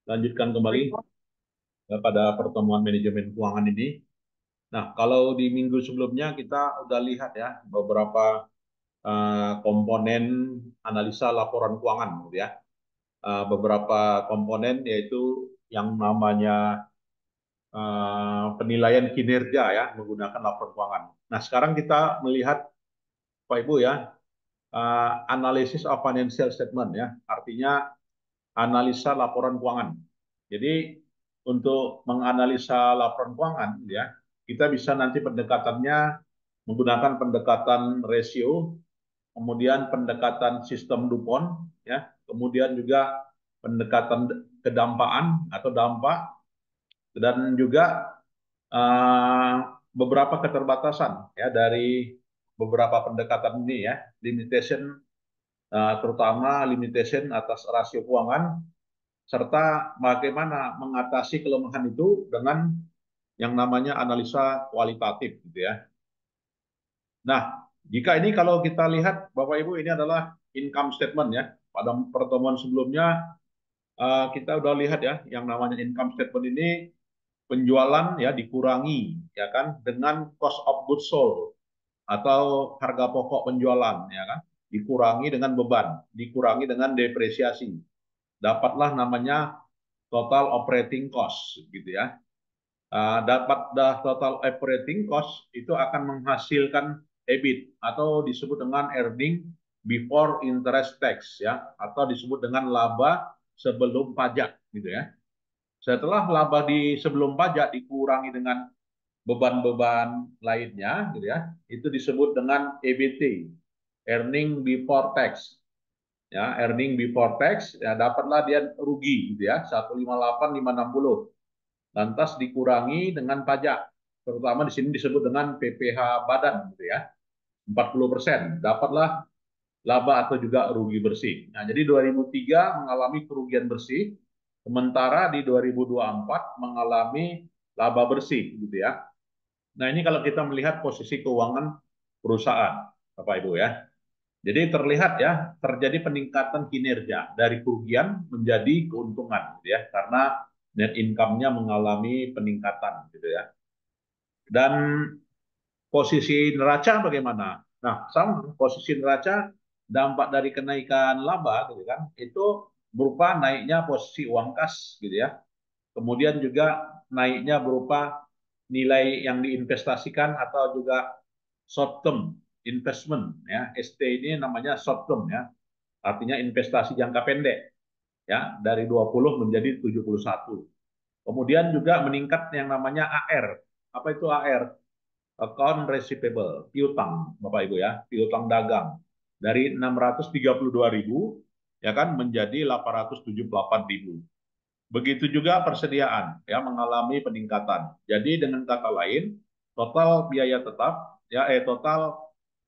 lanjutkan kembali pada pertemuan manajemen keuangan ini. Nah, kalau di minggu sebelumnya kita udah lihat ya beberapa komponen analisa laporan keuangan, gitu ya. Beberapa komponen yaitu yang namanya penilaian kinerja ya menggunakan laporan keuangan. Nah, sekarang kita melihat Pak Ibu ya, analisis of financial statement ya, artinya analisa laporan keuangan. Jadi untuk menganalisa laporan keuangan ya, kita bisa nanti pendekatannya menggunakan pendekatan rasio, kemudian pendekatan sistem DuPont ya, kemudian juga pendekatan kedampaan atau dampak dan juga uh, beberapa keterbatasan ya dari beberapa pendekatan ini ya, limitation terutama limitation atas rasio keuangan serta bagaimana mengatasi kelemahan itu dengan yang namanya analisa kualitatif gitu ya. Nah, jika ini kalau kita lihat Bapak Ibu ini adalah income statement ya. Pada pertemuan sebelumnya kita udah lihat ya yang namanya income statement ini penjualan ya dikurangi ya kan dengan cost of goods sold atau harga pokok penjualan ya kan dikurangi dengan beban, dikurangi dengan depresiasi. Dapatlah namanya total operating cost gitu ya. Dapat total operating cost itu akan menghasilkan EBIT atau disebut dengan earning before interest tax ya atau disebut dengan laba sebelum pajak gitu ya. Setelah laba di sebelum pajak dikurangi dengan beban-beban lainnya gitu ya, itu disebut dengan EBT, earning before tax. Ya, earning before tax ya dapatlah dia rugi gitu ya, 158.560. Lantas dikurangi dengan pajak, terutama di sini disebut dengan PPh badan gitu ya, 40%. Dapatlah laba atau juga rugi bersih. Nah, jadi 2003 mengalami kerugian bersih, sementara di 2024 mengalami laba bersih gitu ya. Nah, ini kalau kita melihat posisi keuangan perusahaan, Bapak Ibu ya. Jadi terlihat ya terjadi peningkatan kinerja dari kerugian menjadi keuntungan gitu ya karena net income-nya mengalami peningkatan gitu ya. Dan posisi neraca bagaimana? Nah, sama posisi neraca dampak dari kenaikan laba gitu kan itu berupa naiknya posisi uang kas gitu ya. Kemudian juga naiknya berupa nilai yang diinvestasikan atau juga short term investment ya. ST ini namanya short term ya. Artinya investasi jangka pendek ya dari 20 menjadi 71. Kemudian juga meningkat yang namanya AR. Apa itu AR? Account receivable, piutang, Bapak Ibu ya, piutang dagang dari 632.000 ya kan menjadi 878.000. Begitu juga persediaan ya mengalami peningkatan. Jadi dengan kata lain, total biaya tetap ya total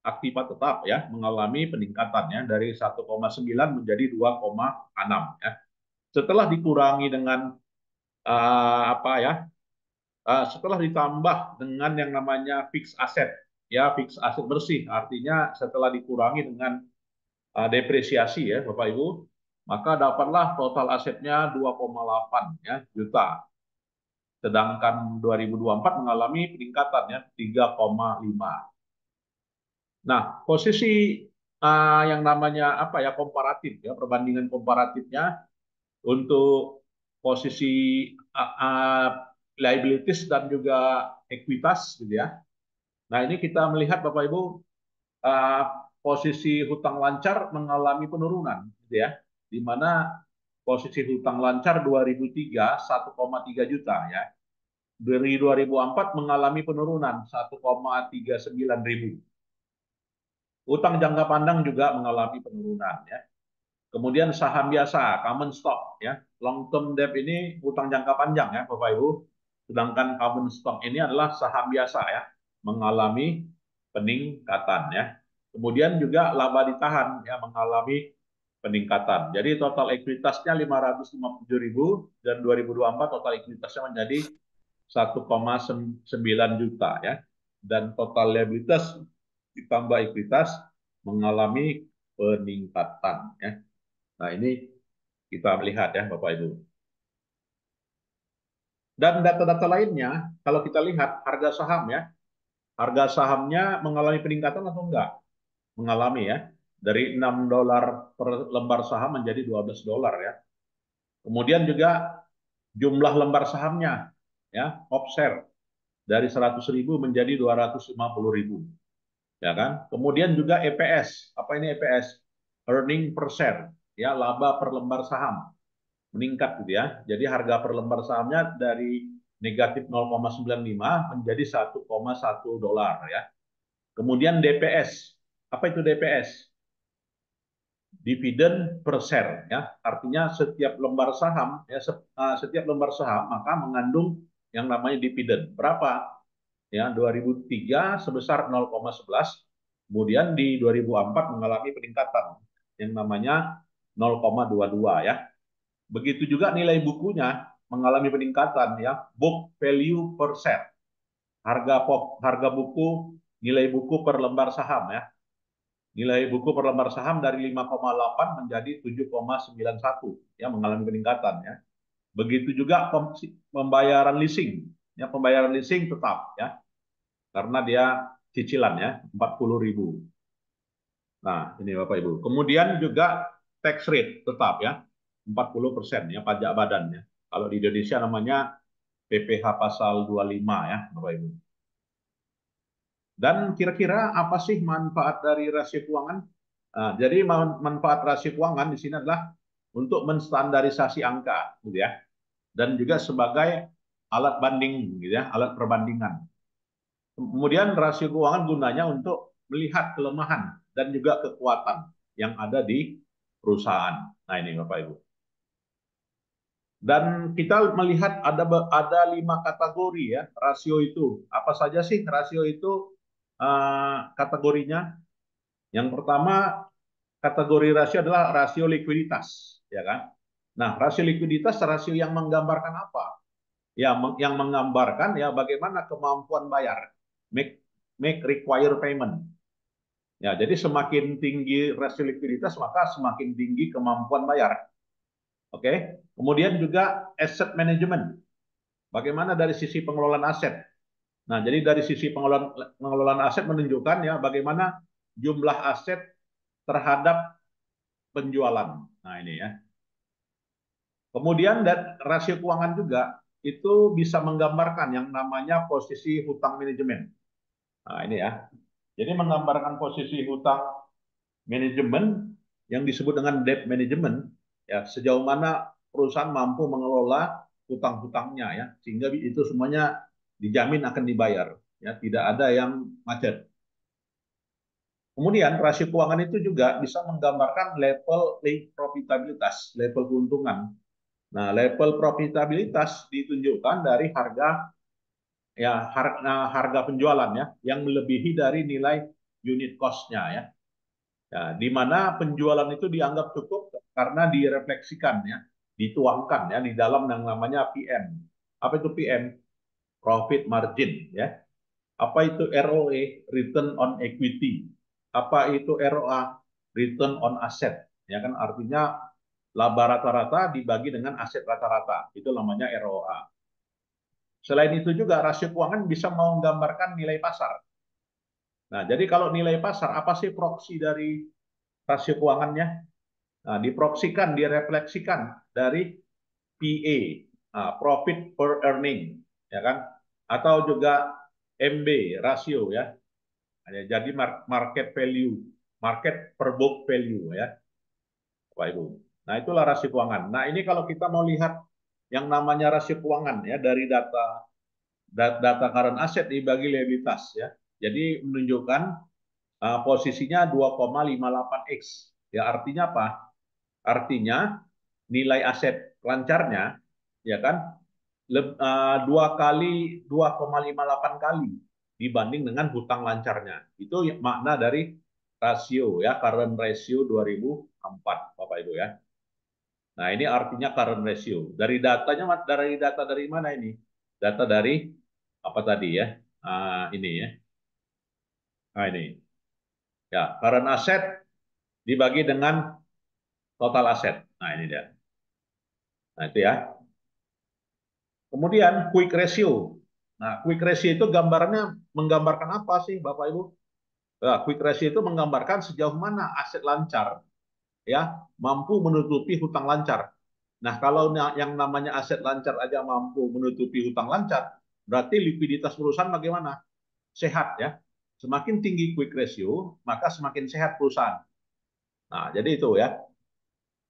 aktiva tetap ya mengalami peningkatan ya dari 1,9 menjadi 2,6 ya. Setelah dikurangi dengan apa ya setelah ditambah dengan yang namanya fixed asset, ya fixed asset bersih, artinya setelah dikurangi dengan depresiasi ya Bapak Ibu, maka dapatlah total asetnya 2,8 ya, juta. Sedangkan 2024 mengalami peningkatan ya 3,5. Nah, posisi yang namanya apa ya komparatif ya perbandingan komparatifnya untuk posisi liabilities dan juga ekuitas gitu ya. Nah, ini kita melihat Bapak Ibu uh, posisi hutang lancar mengalami penurunan gitu ya. Di mana posisi hutang lancar 2003 1,3 juta ya. Dari 2004 mengalami penurunan 1,39 ribu. Utang jangka pandang juga mengalami penurunan ya. Kemudian saham biasa, common stock ya. Long term debt ini utang jangka panjang ya Bapak Ibu. Sedangkan common stock ini adalah saham biasa ya, mengalami peningkatan ya. Kemudian juga laba ditahan ya mengalami peningkatan. Jadi total ekuitasnya 557.000 dan 2024 total ekuitasnya menjadi 1,9 juta ya. Dan total liabilitas ditambah ekuitas mengalami peningkatan ya. Nah, ini kita melihat ya Bapak Ibu. Dan data-data lainnya, kalau kita lihat harga saham ya, harga sahamnya mengalami peningkatan atau enggak? Mengalami ya. Dari $6 per lembar saham menjadi $12 ya. Kemudian juga jumlah lembar sahamnya ya, share dari 100.000 menjadi 250.000 ya kan. Kemudian juga EPS. Apa ini EPS? Earning per share ya, laba per lembar saham meningkat gitu ya. Jadi harga per lembar sahamnya dari negatif 0,95 menjadi $1,1 ya. Kemudian DPS. Apa itu DPS? Dividen per share ya. Artinya setiap lembar saham ya, setiap lembar saham maka mengandung yang namanya dividen. Berapa? Ya, 2003 sebesar 0,11, kemudian di 2004 mengalami peningkatan yang namanya 0,22 ya. Begitu juga nilai bukunya mengalami peningkatan ya, book value per share. Harga buku, nilai buku per lembar saham ya. Nilai buku per lembar saham dari 5,8 menjadi 7,91 ya, mengalami peningkatan ya. Begitu juga pembayaran leasing ya, pembayaran leasing tetap ya, karena dia cicilan ya 40.000. Nah, ini Bapak Ibu. Kemudian juga tax rate tetap ya 40% ya, pajak badannya. Kalau di Indonesia namanya PPh pasal 25 ya Bapak Ibu. Dan kira-kira apa sih manfaat dari rasio keuangan? Nah, jadi manfaat rasio keuangan di sini adalah untuk menstandarisasi angka, gitu ya, dan juga sebagai alat banding, gitu ya, alat perbandingan. Kemudian rasio keuangan gunanya untuk melihat kelemahan dan juga kekuatan yang ada di perusahaan. Nah ini Bapak Ibu. Dan kita melihat ada 5 kategori ya rasio itu. Apa saja sih rasio itu kategorinya? Yang pertama kategori rasio adalah rasio likuiditas, ya kan? Nah, rasio likuiditas rasio yang menggambarkan apa? Ya, yang menggambarkan ya bagaimana kemampuan bayar, make make require payment. Ya, jadi semakin tinggi rasio likuiditas maka semakin tinggi kemampuan bayar. Oke. Kemudian juga asset management. Bagaimana dari sisi pengelolaan aset? Nah, jadi dari sisi pengelolaan aset menunjukkan ya bagaimana jumlah aset terhadap penjualan. Nah, ini ya. Kemudian dan rasio keuangan juga itu bisa menggambarkan yang namanya posisi hutang manajemen. Nah, ini ya. Jadi menggambarkan posisi hutang manajemen yang disebut dengan debt management, ya sejauh mana perusahaan mampu mengelola hutang-hutangnya ya, sehingga itu semuanya dijamin akan dibayar, ya tidak ada yang macet. Kemudian rasio keuangan itu juga bisa menggambarkan level profitabilitas, level keuntungan. Nah, level profitabilitas ditunjukkan dari harga penjualan ya yang melebihi dari nilai unit cost-nya ya. Ya, di mana penjualan itu dianggap cukup karena direfleksikan ya, dituangkan ya di dalam yang namanya PM. Apa itu PM? Profit margin ya. Apa itu ROE? Return on equity. Apa itu ROA? Return on asset. Ya kan artinya laba rata-rata dibagi dengan aset rata-rata. Itu namanya ROA. Selain itu juga rasio keuangan bisa menggambarkan nilai pasar. Nah, jadi kalau nilai pasar apa sih proksi dari rasio keuangannya? Nah, diproksikan, direfleksikan dari PA, profit per earning, ya kan? Atau juga MB, rasio ya. Jadi market value, market per book value ya, Bapak Ibu. Nah, itulah rasio keuangan. Nah, ini kalau kita mau lihat yang namanya rasio keuangan ya dari data current asset dibagi liabilitas ya. Jadi menunjukkan posisinya 2,58x. Ya artinya apa? Artinya nilai aset lancarnya ya kan 2,58 kali dibanding dengan hutang lancarnya. Itu makna dari rasio ya, current ratio 2004 Bapak Ibu ya. Nah, ini artinya current ratio. Dari data dari mana ini? Data dari apa tadi ya? Ini ya. Nah, ini. Ya, current asset dibagi dengan total aset. Nah, ini dia. Nah, itu ya. Kemudian quick ratio. Nah, quick ratio itu gambarnya menggambarkan apa sih, Bapak Ibu? Nah, quick ratio itu menggambarkan sejauh mana aset lancar ya mampu menutupi hutang lancar. Nah, kalau yang namanya aset lancar aja mampu menutupi hutang lancar, berarti likuiditas perusahaan bagaimana? Sehat ya. Semakin tinggi quick ratio, maka semakin sehat perusahaan. Nah, jadi itu ya.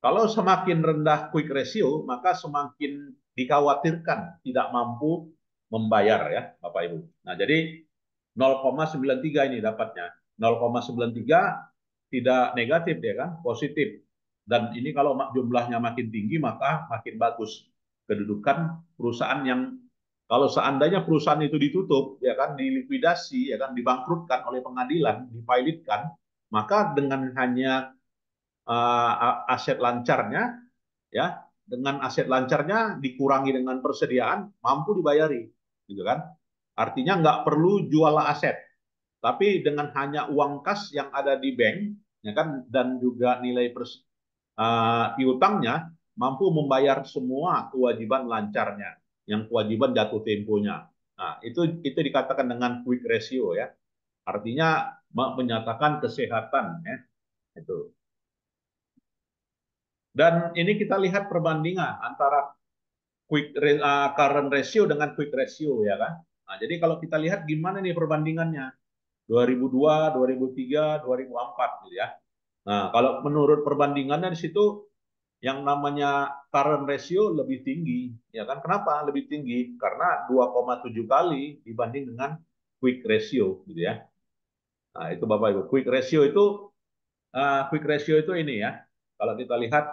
Kalau semakin rendah quick ratio, maka semakin dikhawatirkan tidak mampu membayar ya, Bapak Ibu. Nah, jadi 0,93 ini dapatnya. 0,93 tidak negatif dia kan, positif. Dan ini kalau jumlahnya makin tinggi maka makin bagus. Kedudukan perusahaan yang kalau seandainya perusahaan itu ditutup, ya kan, dilikuidasi, ya kan, dibangkrutkan oleh pengadilan, dipilotkan, maka dengan hanya aset lancarnya ya dengan aset lancarnya dikurangi dengan persediaan mampu dibayari gitu kan, artinya nggak perlu jual aset tapi dengan hanya uang kas yang ada di bank ya kan dan juga nilai piutangnya mampu membayar semua kewajiban lancarnya yang kewajiban jatuh temponya. Nah itu dikatakan dengan quick ratio ya, artinya menyatakan kesehatan ya itu. Dan ini kita lihat perbandingan antara current ratio dengan quick ratio ya kan. Nah, jadi kalau kita lihat gimana nih perbandingannya 2002, 2003, 2004 gitu ya. Nah, kalau menurut perbandingannya di situ yang namanya current ratio lebih tinggi ya kan. Kenapa lebih tinggi? Karena 2,7 kali dibanding dengan quick ratio gitu ya. Nah, itu Bapak Ibu. Quick ratio itu ini ya. Kalau kita lihat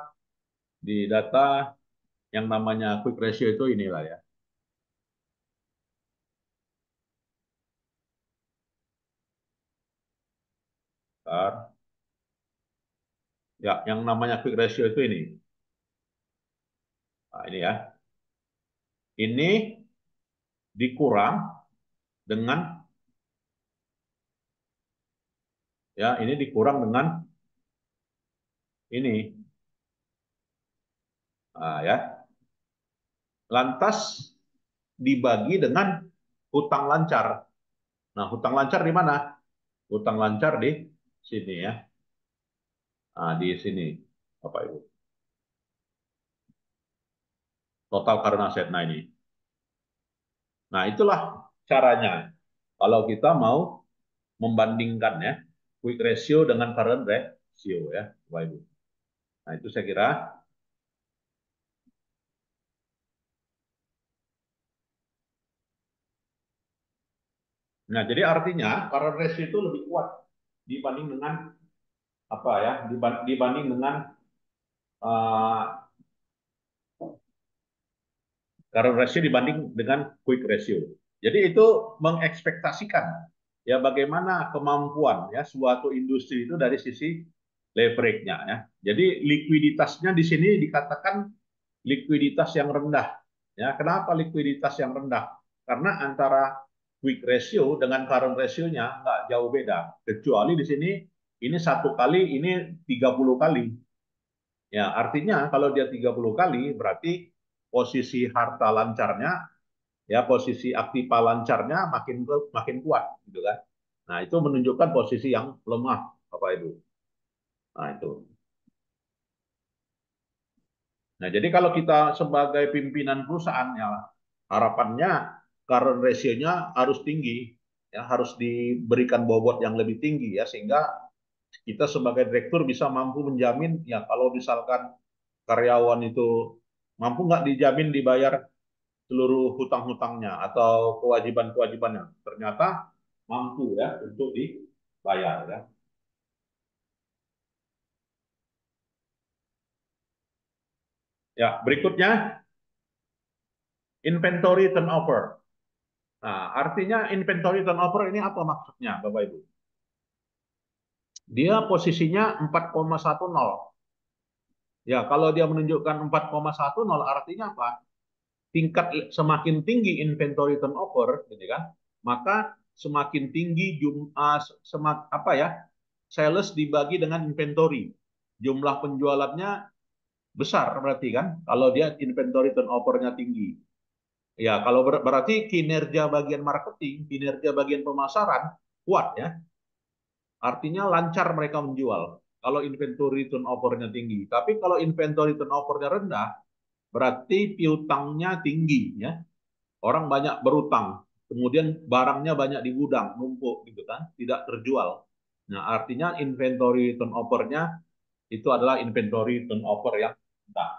di data yang namanya quick ratio itu inilah ya. Bentar. Ya, yang namanya quick ratio itu ini. Nah, ini ya. Ini dikurang dengan ini dikurang dengan ini. Nah, ya. Lantas dibagi dengan hutang lancar. Nah, hutang lancar di mana? Hutang lancar di sini ya. Nah, di sini. Bapak Ibu. Total current asset. Nah, ini. Nah, itulah caranya. Kalau kita mau membandingkan ya, quick ratio dengan current ratio ya, Bapak Ibu. Nah, itu saya kira. Nah, jadi artinya current ratio itu lebih kuat dibanding dengan apa ya? Dibanding dengan uh, current ratio dibanding dengan quick ratio. Jadi itu mengekspektasikan ya bagaimana kemampuan ya suatu industri itu dari sisi leverage-nya ya. Jadi likuiditasnya di sini dikatakan likuiditas yang rendah. Ya, kenapa likuiditas yang rendah? Karena antara quick ratio dengan current ratio-nya nggak jauh beda. Kecuali di sini ini 1 kali, ini 30 kali. Ya, artinya kalau dia 30 kali berarti posisi harta lancarnya ya posisi aktiva lancarnya makin kuat gitu kan. Nah, itu menunjukkan posisi yang lemah Bapak Ibu. Nah, itu. Nah, jadi kalau kita sebagai pimpinan perusahaan ya harapannya current ratio-nya harus tinggi ya, harus diberikan bobot yang lebih tinggi ya sehingga kita sebagai direktur bisa mampu menjamin ya kalau misalkan karyawan itu mampu nggak dijamin dibayar seluruh hutang-hutangnya atau kewajiban-kewajibannya ternyata mampu ya untuk dibayar ya. Ya, berikutnya inventory turnover. Nah, artinya inventory turnover ini apa maksudnya, Bapak Ibu? Dia posisinya 4,10. Ya, kalau dia menunjukkan 4,10 artinya apa? Tingkat semakin tinggi inventory turnover, gitu kan? Maka semakin tinggi apa ya? Sales dibagi dengan inventory. Jumlah penjualannya besar berarti kan kalau dia inventory turnover-nya tinggi. Ya, kalau berarti kinerja bagian marketing, kinerja bagian pemasaran kuat ya. Artinya lancar mereka menjual. Kalau inventory turnover-nya tinggi. Tapi kalau inventory turnover-nya rendah, berarti piutangnya tinggi ya. Orang banyak berutang. Kemudian barangnya banyak di gudang, numpuk gitu kan, tidak terjual. Nah, artinya inventory turnover-nya itu adalah inventory turnover yang rendah.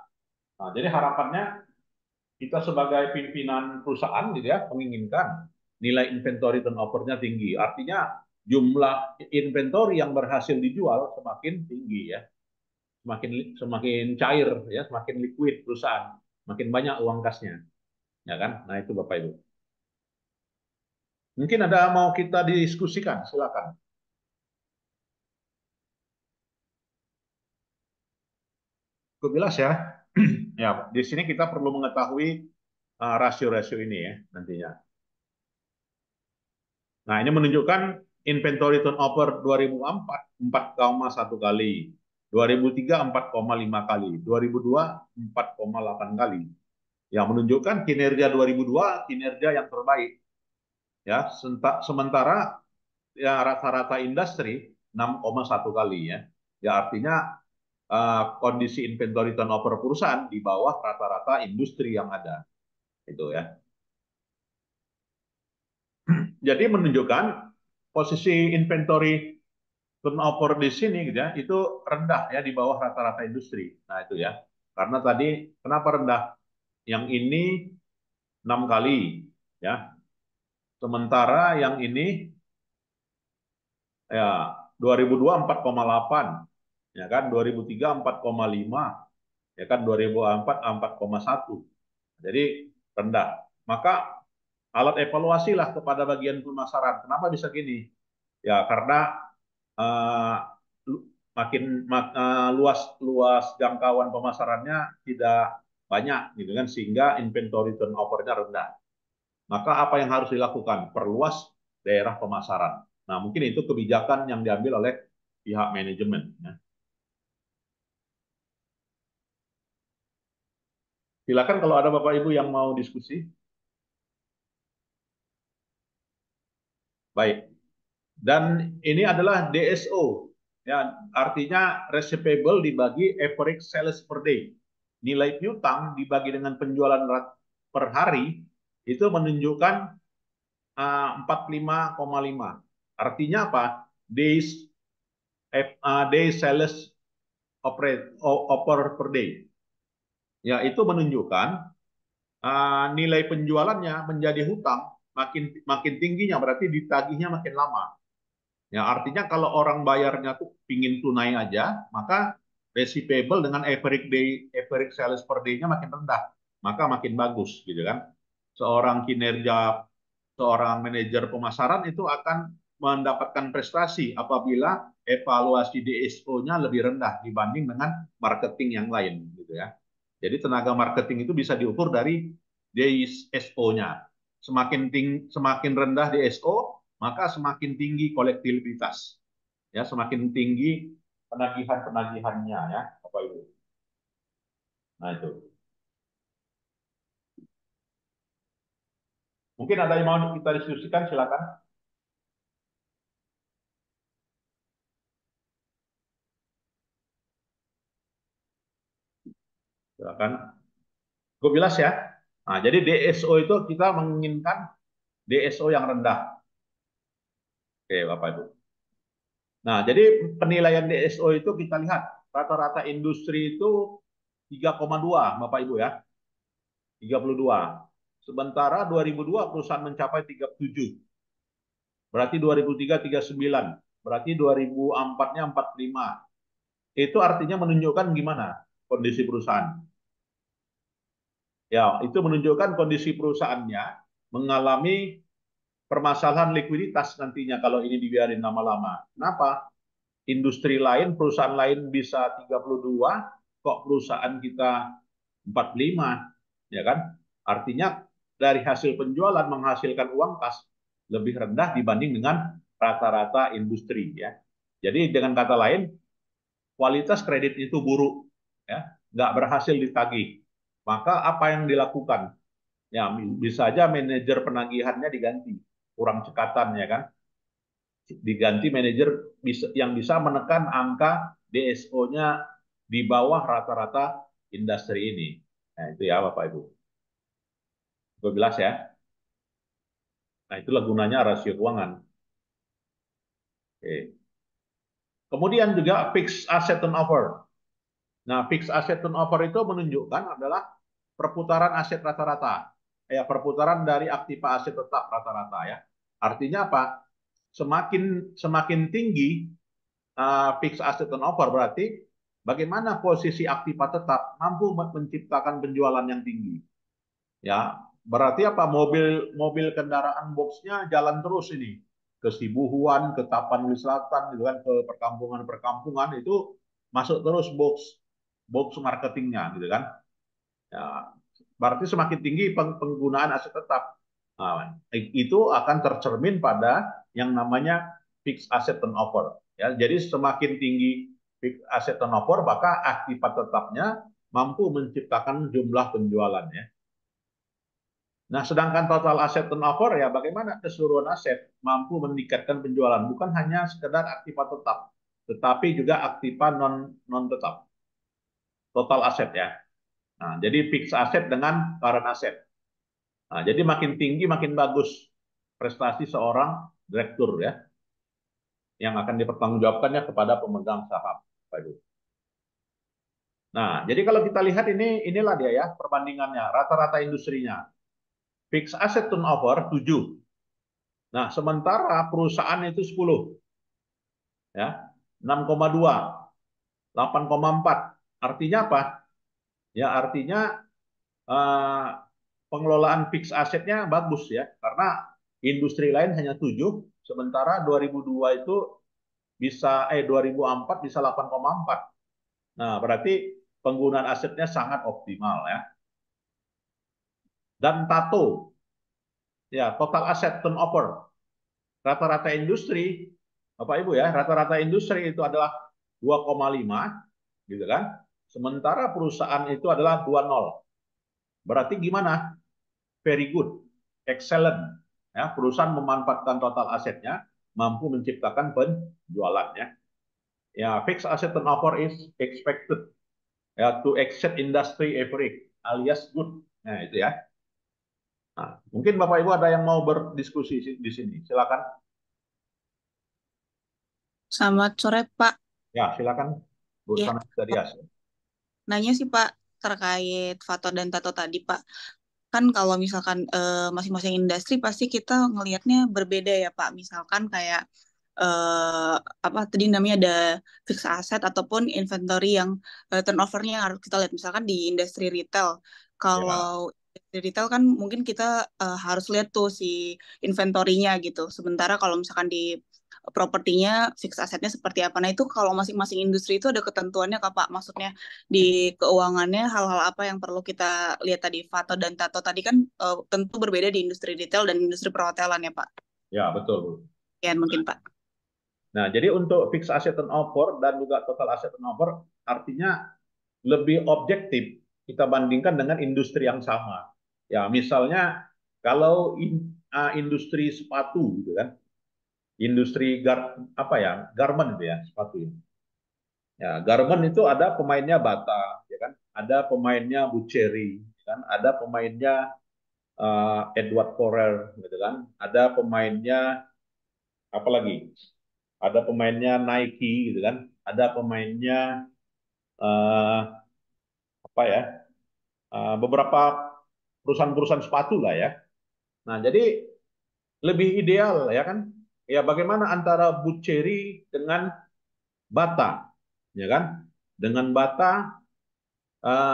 Nah, jadi harapannya kita sebagai pimpinan perusahaan gitu ya menginginkan nilai inventory turnover-nya tinggi. Artinya jumlah inventory yang berhasil dijual semakin tinggi ya, semakin semakin cair ya, semakin liquid perusahaan, makin banyak uang kasnya, ya kan? Nah itu Bapak Ibu. Mungkin ada mau kita diskusikan, silakan. Cukup jelas ya. Ya, di sini kita perlu mengetahui rasio-rasio ini ya nantinya. Nah, ini menunjukkan inventory turnover 2004 4,1 kali, 2003 4,5 kali, 2002 4,8 kali. Yang menunjukkan kinerja 2002 kinerja yang terbaik ya. Sementara ya rata-rata industri 6,1 kali ya. Ya artinya kondisi inventory turnover perusahaan di bawah rata-rata industri yang ada itu ya. Jadi menunjukkan posisi inventory turnover di sini gitu ya, itu rendah ya di bawah rata-rata industri. Nah, itu ya. Karena tadi kenapa rendah? Yang ini 6 kali ya. Sementara yang ini ya 2002 4,8 ya kan, 2003 4,5 ya kan, 2004 4,1. Jadi rendah. Maka alat evaluasi lah kepada bagian pemasaran. Kenapa bisa gini? Ya karena uh, luas luas jangkauan pemasarannya tidak banyak gitu kan, sehingga inventory turnover-nya rendah. Maka apa yang harus dilakukan? Perluas daerah pemasaran. Nah, mungkin itu kebijakan yang diambil oleh pihak manajemen ya. Silakan kalau ada Bapak Ibu yang mau diskusi. Baik. Dan ini adalah DSO. Ya, artinya receivable dibagi average sales per day. Nilai piutang dibagi dengan penjualan per hari itu menunjukkan 45,5. Artinya apa? Days day sales offer per day. Ya, itu menunjukkan nilai penjualannya menjadi hutang makin makin tingginya, berarti ditagihnya makin lama. Ya, artinya kalau orang bayarnya tuh pingin tunai aja, maka receivable dengan average sales per day-nya makin rendah, maka makin bagus gitu kan. Seorang kinerja seorang manajer pemasaran itu akan mendapatkan prestasi apabila evaluasi DSO-nya lebih rendah dibanding dengan marketing yang lain gitu ya. Jadi tenaga marketing itu bisa diukur dari DSO-nya. Semakin rendah DSO, maka semakin tinggi kolektibilitas. Ya, semakin tinggi penagihan-penagihannya ya, Bapak Ibu. Nah, itu. Mungkin ada yang mau kita diskusikan, silakan. Silakan. Gue jelas ya. Nah, jadi DSO itu kita menginginkan DSO yang rendah. Oke, Bapak Ibu. Nah, jadi penilaian DSO itu kita lihat rata-rata industri itu 3,2, Bapak Ibu ya. 32. Sementara 2002 perusahaan mencapai 37. Berarti 2003 39. Berarti 2004-nya 45. Itu artinya menunjukkan gimana kondisi perusahaan. Ya, itu menunjukkan kondisi perusahaannya mengalami permasalahan likuiditas nantinya kalau ini dibiarin lama-lama. Kenapa? Industri lain, perusahaan lain bisa 32, kok perusahaan kita 45, ya kan? Artinya dari hasil penjualan menghasilkan uang kas lebih rendah dibanding dengan rata-rata industri ya. Jadi dengan kata lain, kualitas kredit itu buruk ya, nggak berhasil ditagih. Maka apa yang dilakukan? Ya, bisa aja manajer penagihannya diganti, kurang cekatan ya kan, diganti manajer yang bisa menekan angka DSO-nya di bawah rata-rata industri ini. Nah, itu ya Bapak Ibu. 12 ya. Nah, itulah gunanya rasio keuangan. Oke. Kemudian juga fixed asset turnover. Nah, fixed asset turnover itu menunjukkan adalah perputaran aset rata-rata. Ya, perputaran dari aktiva aset tetap rata-rata ya. Artinya apa? Semakin semakin tinggi fixed asset turnover berarti bagaimana posisi aktiva tetap mampu menciptakan penjualan yang tinggi. Ya, berarti apa? Mobil kendaraan boxnya jalan terus ini ke Sibuhuan, ke Tapanuli Selatan, gitu kan, ke perkampungan-perkampungan itu masuk terus box marketingnya, gitu kan. Ya, berarti semakin tinggi penggunaan aset tetap. Nah, itu akan tercermin pada yang namanya fixed asset turnover. Ya, jadi semakin tinggi fixed asset turnover, maka aktiva tetapnya mampu menciptakan jumlah penjualan ya. Nah, sedangkan total aset turnover ya bagaimana keseluruhan aset mampu meningkatkan penjualan, bukan hanya sekedar aktiva tetap, tetapi juga aktiva non non tetap. Total aset ya. Nah, jadi fixed asset dengan current asset. Nah, jadi makin tinggi makin bagus prestasi seorang direktur ya yang akan dipertanggungjawabkannya kepada pemegang saham. Nah, jadi kalau kita lihat inilah dia ya perbandingannya rata-rata industrinya. Fixed asset turnover 7. Nah, sementara perusahaan itu 10 ya. 6,2, 8,4. Artinya apa? Ya, artinya eh, pengelolaan fixed asetnya bagus ya karena industri lain hanya 7, sementara 2002 itu 2004 bisa 8,4. Nah, berarti penggunaan asetnya sangat optimal ya. Dan Tato ya, total aset turnover rata-rata industri Bapak Ibu ya, rata-rata industri itu adalah 2,5 gitu kan. Sementara perusahaan itu adalah 20. Berarti gimana? Very good, excellent. Ya, perusahaan memanfaatkan total asetnya, mampu menciptakan penjualannya. Ya, fixed asset turnover is expected ya to exceed industry average alias good. Nah, itu ya. Nah, mungkin Bapak Ibu ada yang mau berdiskusi di sini. Silakan. Selamat sore, Pak. Ya, silakan Bu Ya, Sana dari Asia. nanya sih, Pak, terkait Fato dan Tato tadi, Pak. Kan kalau misalkan masing-masing industri pasti kita ngelihatnya berbeda ya, Pak. Misalkan kayak eh, apa tadi namanya ada fixed asset ataupun inventory yang turnovernya yang harus kita lihat. Misalkan di industri retail, Ya, kalau industri retail kan mungkin kita harus lihat tuh si inventorinya gitu. Sementara kalau misalkan di propertinya fixed asetnya seperti apa. Nah itu kalau masing-masing industri itu ada ketentuannya Kak Pak. Maksudnya di keuangannya hal-hal apa yang perlu kita lihat tadi. Fato dan Tato tadi kan tentu berbeda di industri retail dan industri perhotelan ya Pak. ya betul Bu. Ya mungkin Pak. Nah, jadi untuk fixed asset turnover dan juga total asset turnover artinya lebih objektif kita bandingkan dengan industri yang sama. Ya, misalnya kalau industri sepatu gitu kan, industri apa ya, garment itu ya, sepatu ini. Ya, garment itu ada pemainnya Bata, ya kan? Ada pemainnya Buceri, ya kan? Ada pemainnya Edward Forrer, gitu kan? Ada pemainnya apa lagi? Ada pemainnya Nike, gitu kan? Ada pemainnya uh, apa ya? Beberapa perusahaan-perusahaan sepatu lah ya. Nah, jadi lebih ideal ya kan? Ya bagaimana antara Buceri dengan Bata, ya kan? Dengan Bata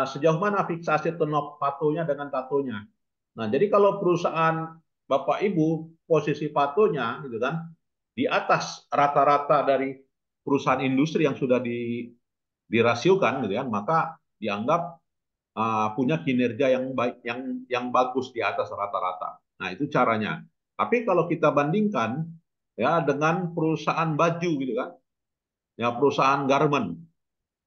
sejauh mana fiksasi tenor patonya dengan tatonya. Nah, jadi kalau perusahaan Bapak Ibu posisi patonya gitu kan di atas rata-rata dari perusahaan industri yang sudah dirasiokan gitu kan, maka dianggap punya kinerja yang baik yang bagus di atas rata-rata. Nah, itu caranya. Tapi kalau kita bandingkan ya dengan perusahaan baju gitu kan, ya perusahaan garment.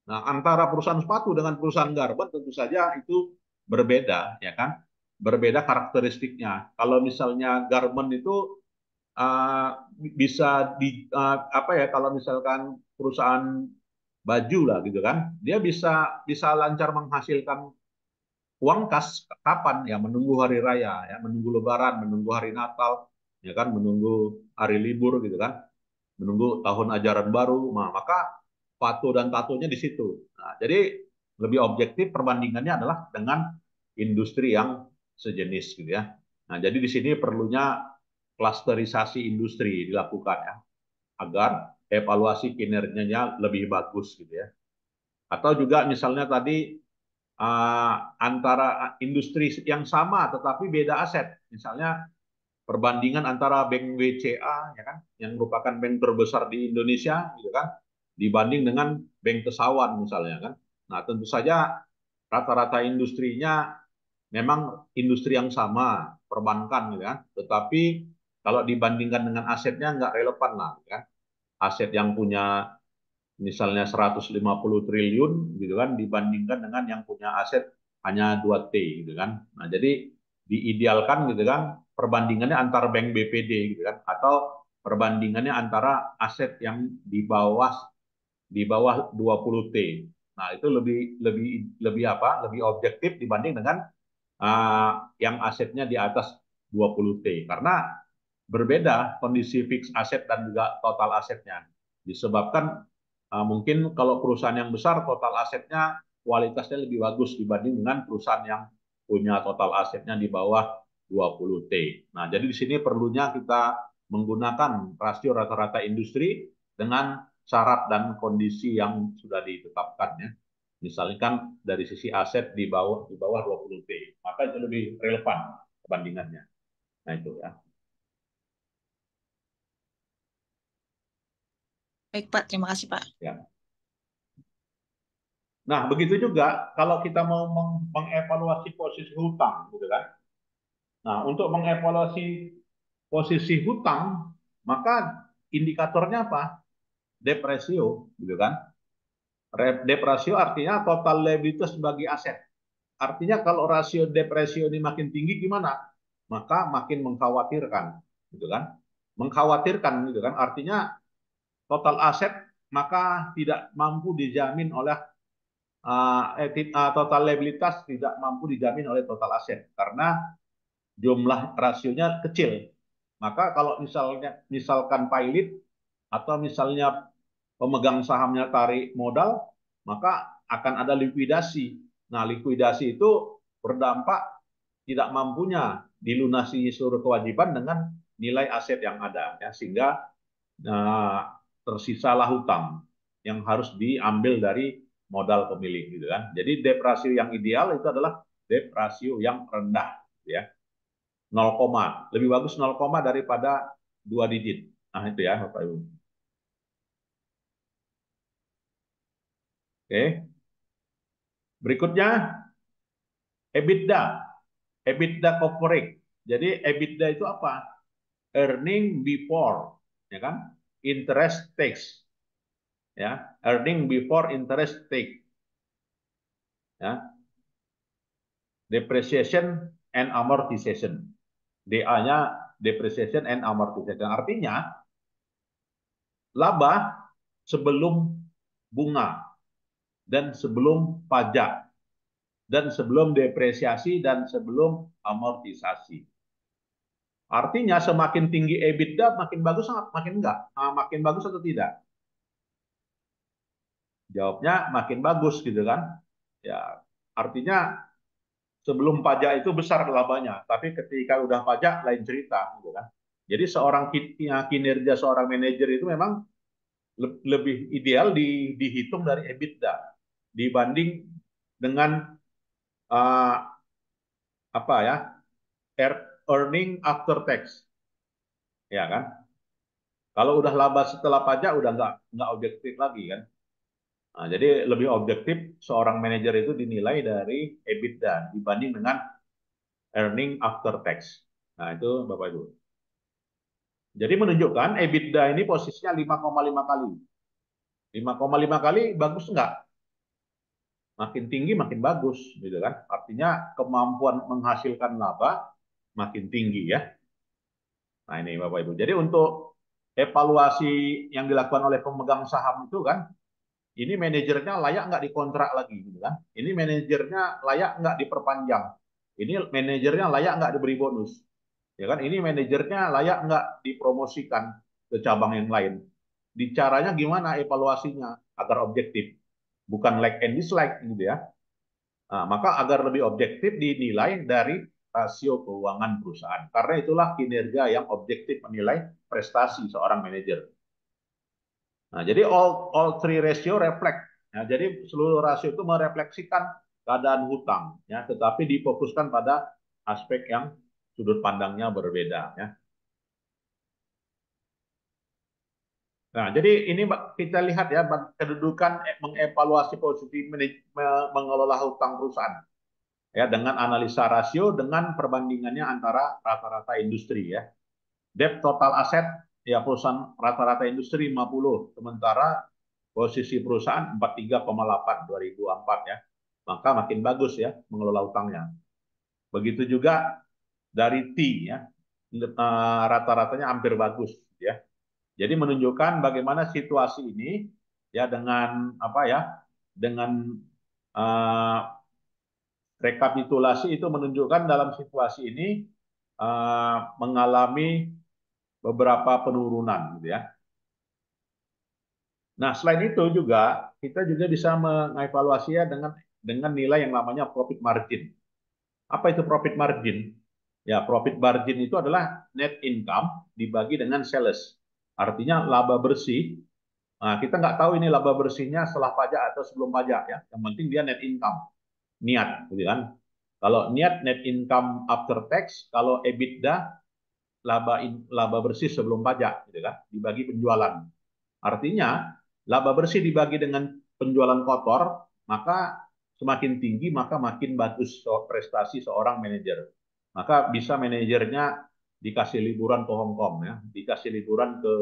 Nah, antara perusahaan sepatu dengan perusahaan garment tentu saja itu berbeda, ya kan? berbeda karakteristiknya. Kalau misalnya garment itu bisa apa ya, kalau misalkan perusahaan baju lah gitu kan, dia bisa bisa lancar menghasilkan uang kas kapan ya, menunggu hari raya ya, menunggu lebaran, menunggu hari Natal ya kan, menunggu hari libur gitu kan, menunggu tahun ajaran baru. Nah, maka pato dan tatonya di situ. Nah, jadi lebih objektif perbandingannya adalah dengan industri yang sejenis gitu ya. Nah, jadi di sini perlunya klasterisasi industri dilakukan ya, agar evaluasi kinerjanya lebih bagus gitu ya. Atau juga misalnya tadi antara industri yang sama tetapi beda aset. Misalnya perbandingan antara Bank BCA ya kan, yang merupakan bank terbesar di Indonesia gitu kan, dibanding dengan Bank Kesawan misalnya kan. Nah, tentu saja rata-rata industrinya memang industri yang sama, perbankan gitu kan. Tetapi kalau dibandingkan dengan asetnya nggak relevan lah gitu kan. Aset yang punya misalnya 150 triliun gitu kan, dibandingkan dengan yang punya aset hanya 2T gitu kan. Nah, jadi diidealkan gitu kan perbandingannya antara bank BPD gitu kan, atau perbandingannya antara aset yang di bawah 20T. Nah, itu lebih lebih lebih apa? Lebih objektif dibanding dengan yang asetnya di atas 20T, karena berbeda kondisi fix aset dan juga total asetnya. Disebabkan mungkin kalau perusahaan yang besar total asetnya kualitasnya lebih bagus dibanding dengan perusahaan yang punya total asetnya di bawah 20T. Nah, jadi di sini perlunya kita menggunakan rasio rata-rata industri dengan syarat dan kondisi yang sudah ditetapkan ya. Misalkan dari sisi aset di bawah 20T, maka itu lebih relevan perbandingannya. Nah, itu ya. Baik, Pak. Terima kasih, Pak. Ya. Nah, begitu juga kalau kita mau mengevaluasi posisi hutang, gitu kan. Nah, untuk mengevaluasi posisi hutang, maka indikatornya apa? Debt ratio, gitu kan. Debt ratio artinya total liabilitas sebagai aset. Artinya kalau rasio debt ratio ini makin tinggi gimana? Maka makin mengkhawatirkan, gitu kan. Mengkhawatirkan, gitu kan. Artinya total aset maka tidak mampu dijamin oleh total liabilitas tidak mampu dijamin oleh total aset karena jumlah rasionya kecil. Maka kalau misalkan pilot atau misalnya pemegang sahamnya tarik modal, maka akan ada likuidasi. Nah, likuidasi itu berdampak tidak mampunya dilunasi seluruh kewajiban dengan nilai aset yang ada, ya, sehingga tersisalah hutang yang harus diambil dari modal pemilik gitu kan. Jadi debt ratio yang ideal itu adalah debt ratio yang rendah ya. 0, lebih bagus 0, daripada 2 digit. Nah, itu ya Bapak Ibu. Oke. Berikutnya EBITDA. EBITDA corporate. Jadi EBITDA itu apa? Earning before, ya kan? Interest tax. Ya, earning before interest tax. Ya, depreciation and amortization. DA-nya depreciation and amortization. Artinya laba sebelum bunga dan sebelum pajak dan sebelum depresiasi dan sebelum amortisasi. Artinya semakin tinggi EBITDA makin bagus, makin enggak? Makin bagus atau tidak? Jawabnya makin bagus gitu kan? Ya, artinya sebelum pajak itu besar labanya, tapi ketika udah pajak lain cerita gitu kan. Jadi seorang kinerja seorang manajer itu memang lebih ideal dihitung dari EBITDA dibanding dengan uh, apa ya, earning after tax, ya kan? Kalau udah laba setelah pajak udah nggak objektif lagi kan? Nah, jadi lebih objektif seorang manajer itu dinilai dari EBITDA dibanding dengan earning after tax. Nah, itu Bapak Ibu. Jadi menunjukkan EBITDA ini posisinya 5,5 kali. 5,5 kali bagus enggak? makin tinggi makin bagus, gitu kan? Artinya kemampuan menghasilkan laba makin tinggi ya. Nah ini Bapak Ibu. Jadi untuk evaluasi yang dilakukan oleh pemegang saham itu kan, ini manajernya layak nggak dikontrak lagi, gitu kan? Ini manajernya layak nggak diperpanjang? Ini manajernya layak nggak diberi bonus? Ya kan? Ini manajernya layak nggak dipromosikan ke cabang yang lain? Bicaranya gimana evaluasinya agar objektif, bukan like and dislike gitu ya. Nah, maka agar lebih objektif dinilai dari rasio keuangan perusahaan. Karena itulah kinerja yang objektif menilai prestasi seorang manajer. Nah, jadi all three ratio reflect. Ya, jadi seluruh rasio itu merefleksikan keadaan hutang, ya, tetapi difokuskan pada aspek yang sudut pandangnya berbeda. Ya. Nah, jadi ini kita lihat ya kedudukan mengevaluasi posisi mengelola hutang perusahaan ya dengan analisa rasio dengan perbandingannya antara rata-rata industri ya. Debt total aset ya perusahaan rata-rata industri 50, sementara posisi perusahaan 43,8 2004 ya. Maka makin bagus ya mengelola hutangnya. Begitu juga dari T ya. Rata-ratanya hampir bagus ya. Jadi menunjukkan bagaimana situasi ini ya dengan apa ya? Dengan uh, rekapitulasi itu menunjukkan dalam situasi ini mengalami beberapa penurunan gitu ya. Nah, selain itu juga kita juga bisa mengevaluasi ya dengan nilai yang namanya profit margin. Apa itu profit margin? Ya, profit margin itu adalah net income dibagi dengan sales. Artinya laba bersih. Nah, kita nggak tahu ini laba bersihnya setelah pajak atau sebelum pajak ya. Yang penting dia net income, niat, gitu kan? Kalau niat net income after tax, kalau EBITDA laba bersih sebelum pajak, gitu kan? Dibagi penjualan. Artinya laba bersih dibagi dengan penjualan kotor, maka semakin tinggi maka makin bagus prestasi seorang manajer. Maka bisa manajernya dikasih liburan ke Hong Kong ya, dikasih liburan ke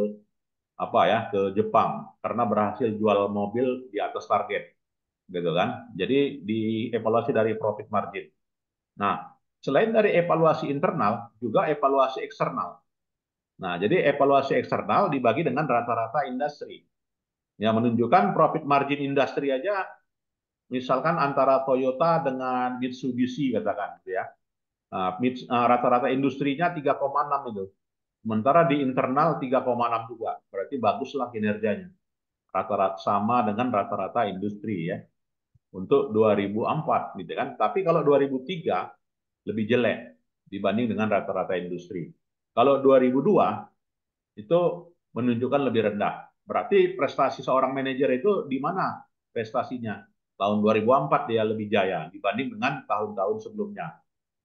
apa ya ke Jepang karena berhasil jual mobil di atas target, gitu kan? Jadi dievaluasi dari profit margin. Nah, selain dari evaluasi internal, juga evaluasi eksternal. Nah, jadi evaluasi eksternal dibagi dengan rata-rata industri. Ya, menunjukkan profit margin industri aja, misalkan antara Toyota dengan Mitsubishi katakan, gitu ya. Nah, rata-rata industrinya 3,6 itu. Sementara di internal 3,6 juga. Berarti baguslah kinerjanya. Rata-rata sama dengan rata-rata industri ya. Untuk 2004 gitu kan. Tapi kalau 2003 lebih jelek dibanding dengan rata-rata industri. Kalau 2002 itu menunjukkan lebih rendah. Berarti prestasi seorang manajer itu di mana prestasinya? Tahun 2004 dia lebih jaya dibanding dengan tahun-tahun sebelumnya.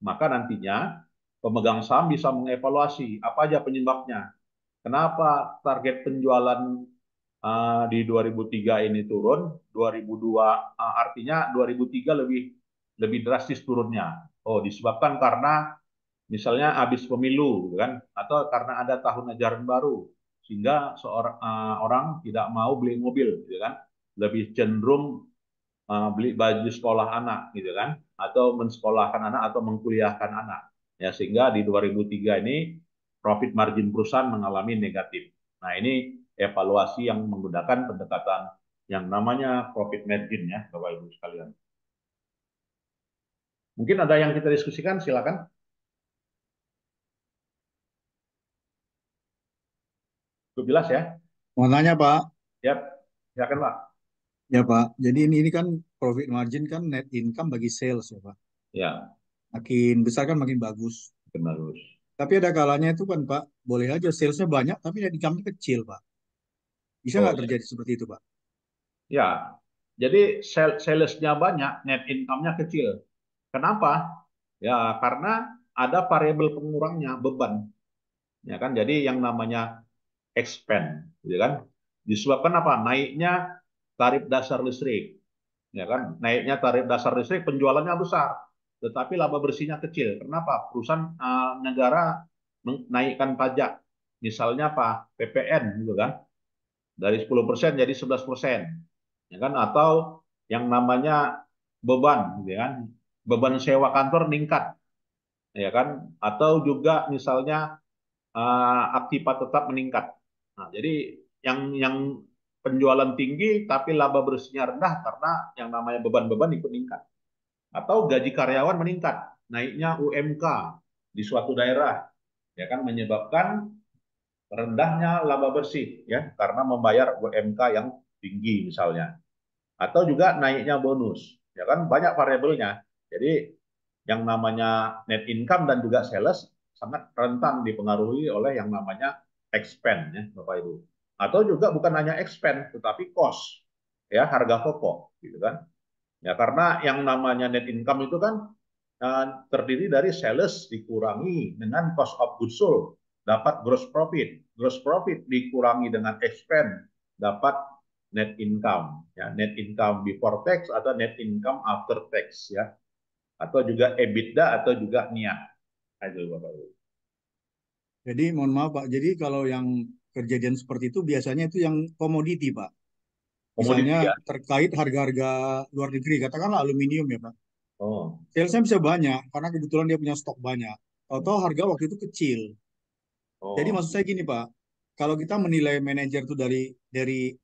Maka nantinya pemegang saham bisa mengevaluasi apa aja penyebabnya. Kenapa target penjualan di 2003 ini turun, 2002 artinya 2003 lebih lebih drastis turunnya. Oh, disebabkan karena misalnya habis pemilu, gitu kan, atau karena ada tahun ajaran baru, sehingga seorang orang tidak mau beli mobil, gitu kan, lebih cenderung beli baju sekolah anak, gitu kan, atau mensekolahkan anak atau mengkuliahkan anak, ya sehingga di 2003 ini profit margin perusahaan mengalami negatif. Nah ini evaluasi yang menggunakan pendekatan yang namanya profit margin ya, Bapak Ibu sekalian. Mungkin ada yang kita diskusikan, silakan. Cukup jelas ya? Mau nanya Pak, Ya, silakan Pak. ya Pak. Jadi ini kan profit margin kan net income bagi sales ya Pak. Ya, Makin besar kan makin bagus. bagus. Tapi ada kalanya itu kan Pak, boleh aja salesnya banyak tapi net income-nya kecil Pak. Bisa Oh nggak ya. terjadi seperti itu Pak? Ya, jadi salesnya banyak, net income-nya kecil. Kenapa? Ya, karena ada variabel pengurangnya, beban. Ya kan, jadi yang namanya expand, ya kan, disebabkan apa? Naiknya tarif dasar listrik, ya kan, naiknya tarif dasar listrik, penjualannya besar, tetapi laba bersihnya kecil. Kenapa? Perusahaan negara menaikkan pajak, misalnya apa? PPN, gitu kan, dari 10% jadi 11%, ya kan? Atau yang namanya beban, gitu kan? Beban sewa kantor meningkat, ya kan? Atau juga misalnya aktiva tetap meningkat. Nah, jadi yang penjualan tinggi tapi laba bersihnya rendah karena yang namanya beban-beban ikut meningkat. Atau gaji karyawan meningkat, naiknya UMK di suatu daerah, ya kan menyebabkan rendahnya laba bersih, ya karena membayar UMK yang tinggi misalnya. Atau juga naiknya bonus, ya kan banyak variabelnya. Jadi yang namanya net income dan juga sales sangat rentan dipengaruhi oleh yang namanya expense, ya Bapak Ibu. Atau juga bukan hanya expense tetapi cost, ya harga pokok gitu kan. Ya karena yang namanya net income itu kan terdiri dari sales dikurangi dengan cost of goods sold, dapat gross profit. Gross profit dikurangi dengan expense, dapat net income. Ya, net income before tax atau net income after tax, ya. Atau juga EBITDA atau juga NIAT. Itu Bapak Ibu. Jadi mohon maaf Pak, jadi kalau yang kejadian seperti itu biasanya itu yang komoditi Pak. Misalnya Komoditi ya. terkait harga-harga luar negeri, katakanlah aluminium ya Pak. Oh, Salesnya bisa banyak karena kebetulan dia punya stok banyak. Atau harga waktu itu kecil. Jadi oh, maksud saya gini Pak, kalau kita menilai manajer itu dari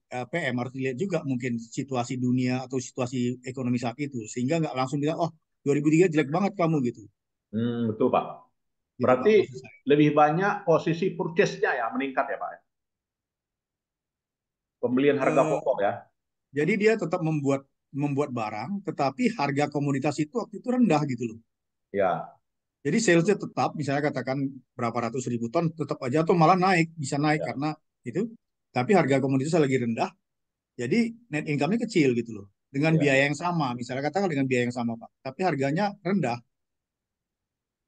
PM harus dilihat juga mungkin situasi dunia atau situasi ekonomi saat itu, sehingga nggak langsung bilang oh 2003 jelek banget kamu gitu, betul Pak. gitu Pak Berarti maksud saya. lebih banyak posisi purchase-nya ya meningkat ya Pak. Pembelian harga Eh, pokok ya. jadi dia tetap membuat membuat barang, tetapi harga komoditas itu waktu itu rendah gitu loh. Ya, Jadi salesnya tetap, misalnya katakan berapa ratus ribu ton, tetap aja atau malah naik, bisa naik ya, karena itu. Tapi harga komoditasnya lagi rendah, jadi net income-nya kecil gitu loh. Dengan ya, biaya yang sama, misalnya katakan dengan biaya yang sama Pak, tapi harganya rendah.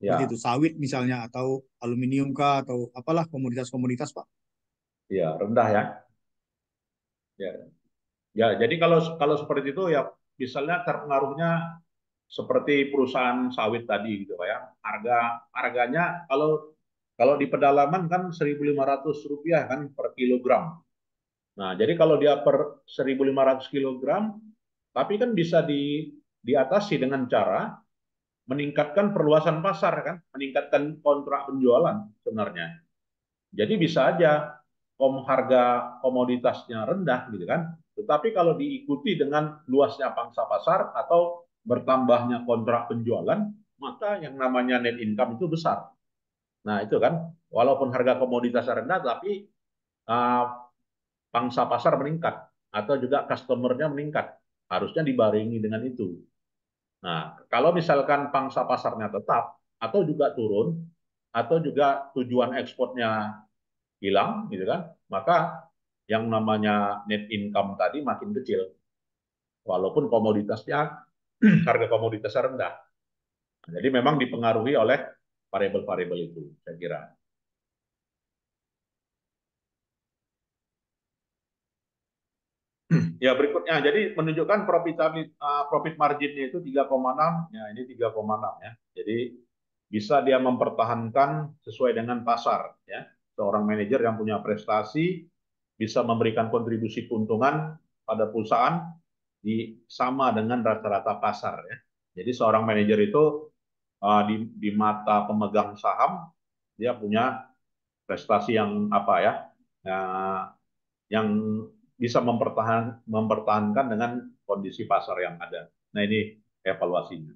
Seperti itu, ya, sawit misalnya, atau aluminium kah, atau apalah komoditas-komoditas Pak. ya, rendah ya. Ya, ya. Jadi kalau kalau seperti itu ya, misalnya terpengaruhnya seperti perusahaan sawit tadi gitu Pak ya. Harganya kalau kalau di pedalaman kan Rp1.500 kan per kilogram. Nah, jadi kalau dia per 1.500 kilogram, tapi kan bisa diatasi dengan cara meningkatkan perluasan pasar kan, meningkatkan kontrak penjualan sebenarnya. Jadi bisa aja harga komoditasnya rendah gitu kan. Tetapi kalau diikuti dengan luasnya pangsa pasar atau bertambahnya kontrak penjualan, maka yang namanya net income itu besar. Nah, itu kan walaupun harga komoditas rendah tapi uh, pangsa pasar meningkat atau juga customer-nya meningkat. Harusnya dibarengi dengan itu. Nah, kalau misalkan pangsa pasarnya tetap atau juga turun atau juga tujuan ekspornya hilang gitu kan, maka yang namanya net income tadi makin kecil walaupun komoditasnya harga komoditasnya rendah. Jadi memang dipengaruhi oleh variabel-variabel itu, saya kira. Ya berikutnya, jadi menunjukkan profit marginnya itu 3,6, ya ini 3,6 ya. Jadi bisa dia mempertahankan sesuai dengan pasar ya. Seorang manajer yang punya prestasi bisa memberikan kontribusi keuntungan pada perusahaan sama dengan rata-rata pasar ya. Jadi seorang manajer itu di mata pemegang saham dia punya prestasi yang apa ya, uh, yang bisa mempertahankan dengan kondisi pasar yang ada. Nah ini evaluasinya.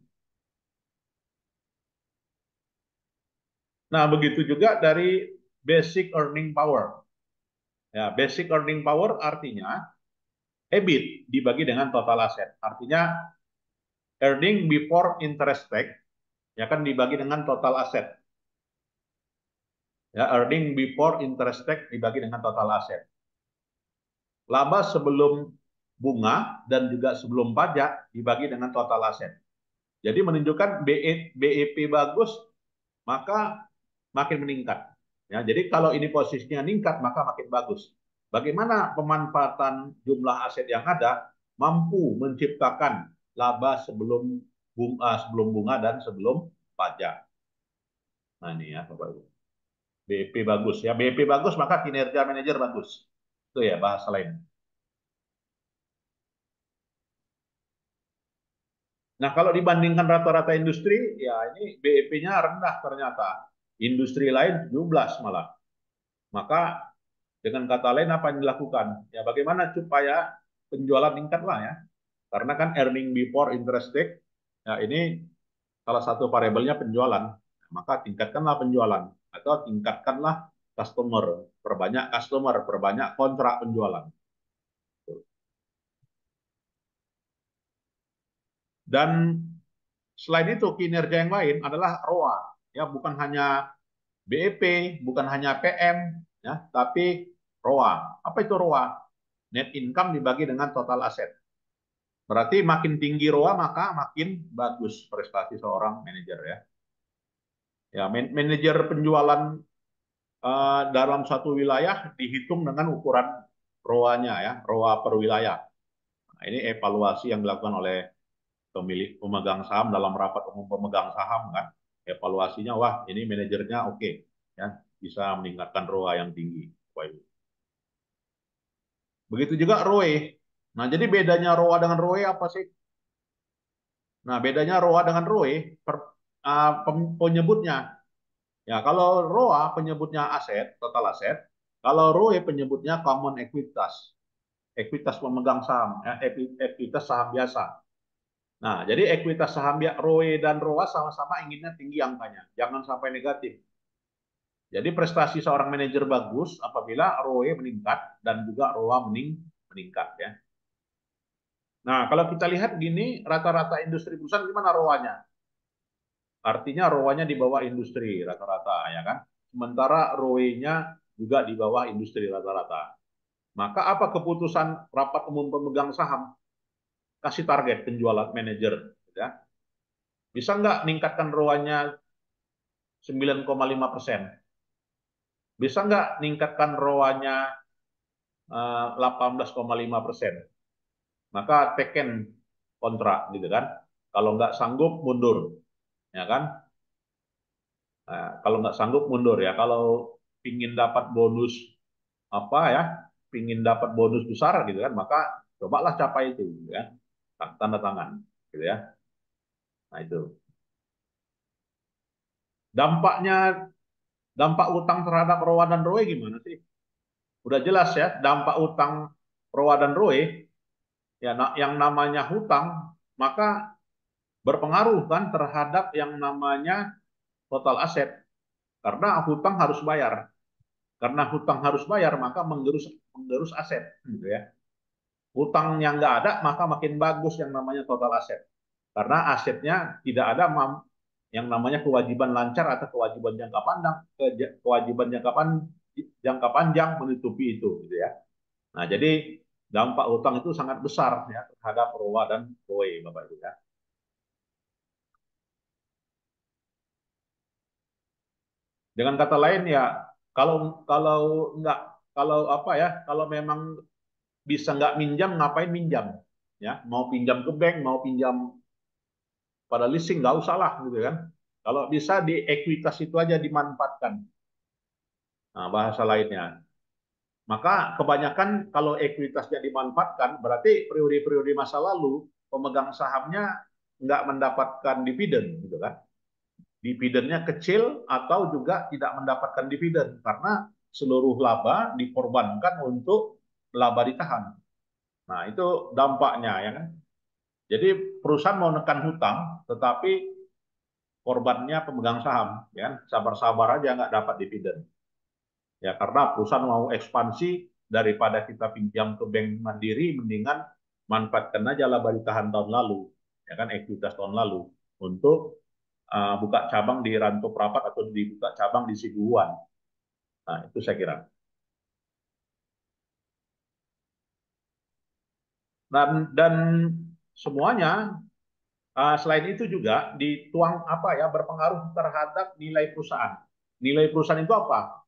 Nah begitu juga dari basic earning power. Ya, basic earning power artinya EBIT dibagi dengan total aset. Artinya earning before interest tax ya kan dibagi dengan total aset. Ya, earning before interest tax dibagi dengan total aset. Laba sebelum bunga dan juga sebelum pajak dibagi dengan total aset. Jadi menunjukkan BEP bagus, maka makin meningkat. Ya, jadi kalau ini posisinya meningkat, maka makin bagus. Bagaimana pemanfaatan jumlah aset yang ada mampu menciptakan laba sebelum bunga dan sebelum pajak. Nah ini ya, Bapak Ibu. BEP bagus ya. BEP bagus maka kinerja manajer bagus. Itu ya bahasa lain. Nah, kalau dibandingkan rata-rata industri, ya ini BEP-nya rendah ternyata. Industri lain 17 malah. Maka dengan kata lain apa yang dilakukan? Ya bagaimana supaya penjualan meningkatlah ya. Karena kan earning before interest take, ya ini salah satu variabelnya penjualan. Maka tingkatkanlah penjualan atau tingkatkanlah customer, perbanyak kontrak penjualan. Dan selain itu kinerja yang lain adalah ROA, ya bukan hanya BEP, bukan hanya PM, ya, tapi ROA. Apa itu ROA? Net income dibagi dengan total aset. Berarti makin tinggi ROA maka makin bagus prestasi seorang manajer ya. Ya, manajer penjualan dalam satu wilayah dihitung dengan ukuran ROA-nya ya, ROA per wilayah. Nah, ini evaluasi yang dilakukan oleh pemegang saham dalam rapat umum pemegang saham kan. Evaluasinya wah ini manajernya oke ya, bisa meningkatkan ROA yang tinggi. Begitu juga ROE. Nah, jadi bedanya ROA dengan ROE apa sih? Nah, bedanya ROA dengan ROE penyebutnya. Ya, kalau ROA penyebutnya aset, total aset. Kalau ROE penyebutnya common ekuitas. Ekuitas pemegang saham, ya, ekuitas saham biasa. Nah, jadi ekuitas saham ROE dan ROA sama-sama inginnya tinggi angkanya. Jangan sampai negatif. Jadi prestasi seorang manajer bagus apabila ROE meningkat dan juga ROA meningkat ya. Nah, kalau kita lihat gini, rata-rata industri perusahaan gimana ROA-nya? Artinya ROA-nya di bawah industri rata-rata, ya kan? Sementara ROE-nya juga di bawah industri rata-rata. Maka apa keputusan rapat umum pemegang saham? Kasih target penjualan manajer, ya. Bisa nggak meningkatkan ROA-nya 9,5%? Bisa nggak meningkatkan ROA-nya 18,5%? Maka teken kontrak, gitu kan? Kalau nggak sanggup mundur, ya kan? Nah, kalau nggak sanggup mundur ya. Kalau pingin dapat bonus apa ya, pingin dapat bonus besar gitu kan, maka cobalah capai itu, gitu ya. Tanda tangan, gitu ya. Nah itu dampaknya, dampak utang terhadap ROA dan ROE gimana sih? Udah jelas ya, dampak utang ROA dan ROE ya, yang namanya hutang maka berpengaruh kan terhadap yang namanya total aset, karena hutang harus bayar. Karena hutang harus bayar, maka menggerus aset, gitu ya. Hutang yang nggak ada, maka makin bagus yang namanya total aset. Karena asetnya tidak ada yang namanya kewajiban lancar atau kewajiban jangka panjang, kewajiban jangka panjang menutupi itu, gitu ya. Nah, jadi dampak hutang itu sangat besar ya terhadap ROA dan ROE, Bapak Ibu ya. Dengan kata lain ya, kalau kalau nggak kalau apa ya, kalau memang bisa nggak minjam, ngapain minjam? Ya, mau pinjam ke bank, mau pinjam pada leasing, nggak usah lah gitu kan. Kalau bisa di ekuitas itu aja dimanfaatkan. Nah, bahasa lainnya. Maka kebanyakan kalau ekuitasnya dimanfaatkan, berarti periode-periode masa lalu pemegang sahamnya nggak mendapatkan dividen, gitu kan? Dividennya kecil atau juga tidak mendapatkan dividen karena seluruh laba dikorbankan untuk laba ditahan. Nah, itu dampaknya ya kan. Jadi perusahaan mau nekan hutang, tetapi korbannya pemegang saham, ya kan? Sabar-sabar aja nggak dapat dividen. Ya karena perusahaan mau ekspansi, daripada kita pinjam ke bank mandiri, mendingan manfaatkan aja laba ditahan tahun lalu, ya kan ekuitas tahun lalu untuk buka cabang di Ranto Prapat atau dibuka cabang di Sibuan. Nah itu saya kira. Dan semuanya selain itu juga dituang apa ya, berpengaruh terhadap nilai perusahaan. Nilai perusahaan itu apa?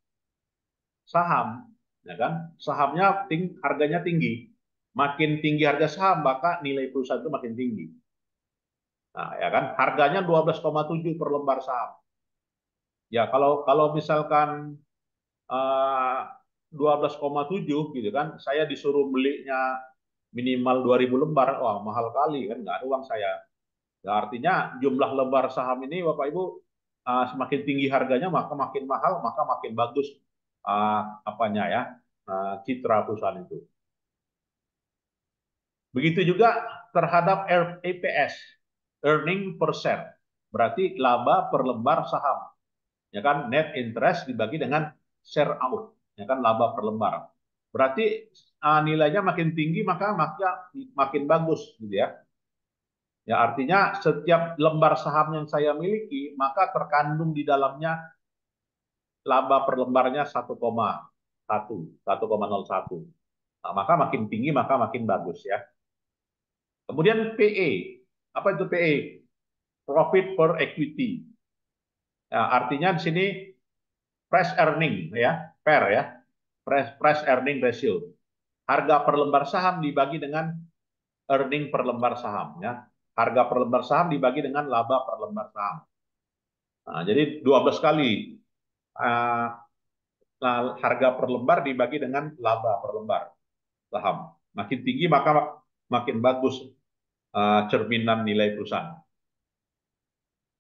Saham, ya kan? Sahamnya harganya tinggi. Makin tinggi harga saham, maka nilai perusahaan itu makin tinggi. Nah, ya kan? Harganya 12,7 per lembar saham. Ya, kalau kalau misalkan uh, 12,7 gitu kan, saya disuruh belinya minimal 2.000 lembar, wah mahal kali kan, nggak ada uang saya. Ya, artinya jumlah lembar saham ini Bapak Ibu semakin tinggi harganya maka makin mahal, maka makin bagus apanya ya citra perusahaan itu. Begitu juga terhadap EPS, earning per share. Berarti laba per lembar saham. Ya kan, net interest dibagi dengan share out. Ya kan, laba per lembar. Berarti nilainya makin tinggi maka makin bagus gitu ya. Ya, artinya setiap lembar saham yang saya miliki, maka terkandung di dalamnya laba per lembarnya 1,1. Nah, maka makin tinggi, maka makin bagus ya. Kemudian PE. Apa itu PE? Profit per equity. Nah, artinya di sini price earning ya, per ya. Price earning ratio. Harga per lembar saham dibagi dengan earning per lembar saham ya. Harga per lembar saham dibagi dengan laba per lembar saham. Nah, jadi 12 kali uh, harga per lembar dibagi dengan laba per lembar saham. Makin tinggi maka makin bagus cerminan nilai perusahaan.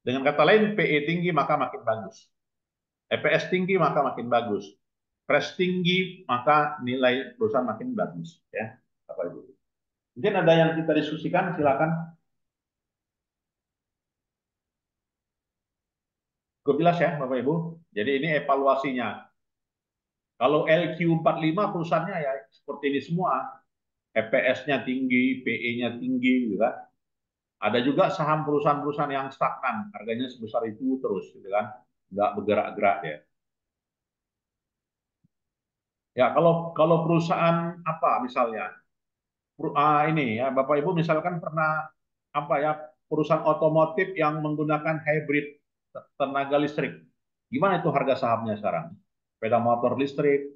Dengan kata lain, PE tinggi maka makin bagus. EPS tinggi maka makin bagus. Price tinggi maka nilai perusahaan makin bagus. Ya, Bapak Ibu. Mungkin ada yang kita diskusikan, silakan. Cukup jelas ya Bapak Ibu. Jadi ini evaluasinya. Kalau LQ45 perusahaannya ya seperti ini semua. EPS-nya tinggi, PE-nya tinggi, gitu kan. Ada juga saham perusahaan-perusahaan yang stagnan, harganya sebesar itu terus, gitu kan, nggak bergerak-gerak ya. Ya kalau perusahaan apa misalnya, ini ya Bapak Ibu misalkan pernah apa ya perusahaan otomotif yang menggunakan hybrid tenaga listrik, gimana itu harga sahamnya sekarang? Sepeda motor listrik,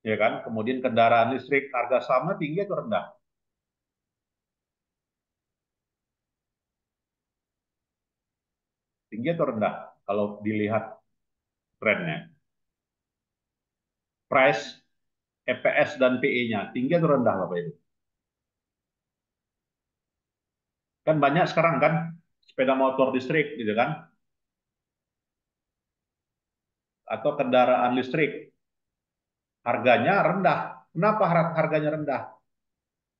ya kan, kemudian kendaraan listrik, harga sahamnya tinggi atau rendah? Tinggi atau rendah? Kalau dilihat trennya, price, EPS dan PE-nya tinggi atau rendah Bapak Ibu? Kan banyak sekarang kan sepeda motor listrik gitu kan, atau kendaraan listrik, harganya rendah. Kenapa harganya rendah?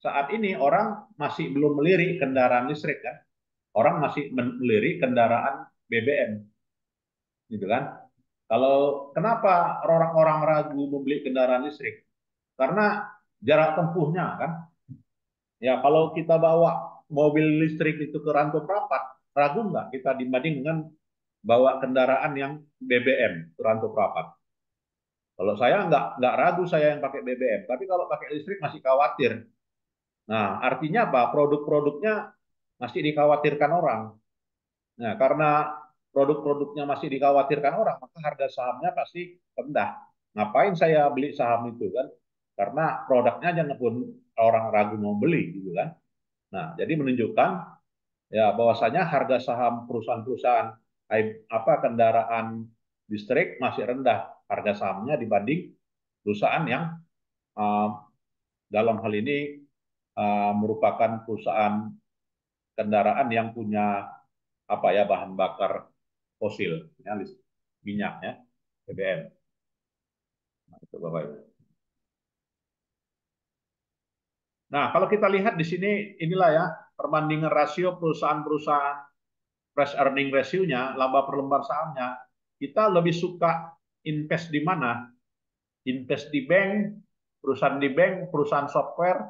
Saat ini orang masih belum melirik kendaraan listrik kan, orang masih melirik kendaraan BBM gitu kan. Kalau kenapa orang-orang ragu membeli kendaraan listrik? Karena jarak tempuhnya kan. Ya kalau kita bawa mobil listrik itu ke Ranto Prapat, ragu nggak kita dibanding dengan bawa kendaraan yang BBM ke Ranto Prapat? Kalau saya nggak ragu saya yang pakai BBM, tapi kalau pakai listrik masih khawatir. Nah, artinya apa? Produk-produknya masih dikhawatirkan orang. Nah, karena produk-produknya masih dikhawatirkan orang, maka harga sahamnya pasti rendah. Ngapain saya beli saham itu kan? Karena produknya jangan pun orang ragu mau beli gitu kan. Nah, jadi menunjukkan ya bahwasanya harga saham perusahaan-perusahaan apa kendaraan listrik masih rendah harga sahamnya dibanding perusahaan yang uh, dalam hal ini merupakan perusahaan kendaraan yang punya apa ya bahan bakar fosil, ya, minyak ya, BBM. Nah, itu Bapak Ibu. Nah, kalau kita lihat di sini inilah ya perbandingan rasio perusahaan-perusahaan price earning ratio-nya, laba per lembar sahamnya, kita lebih suka invest di mana? Invest di bank, perusahaan software,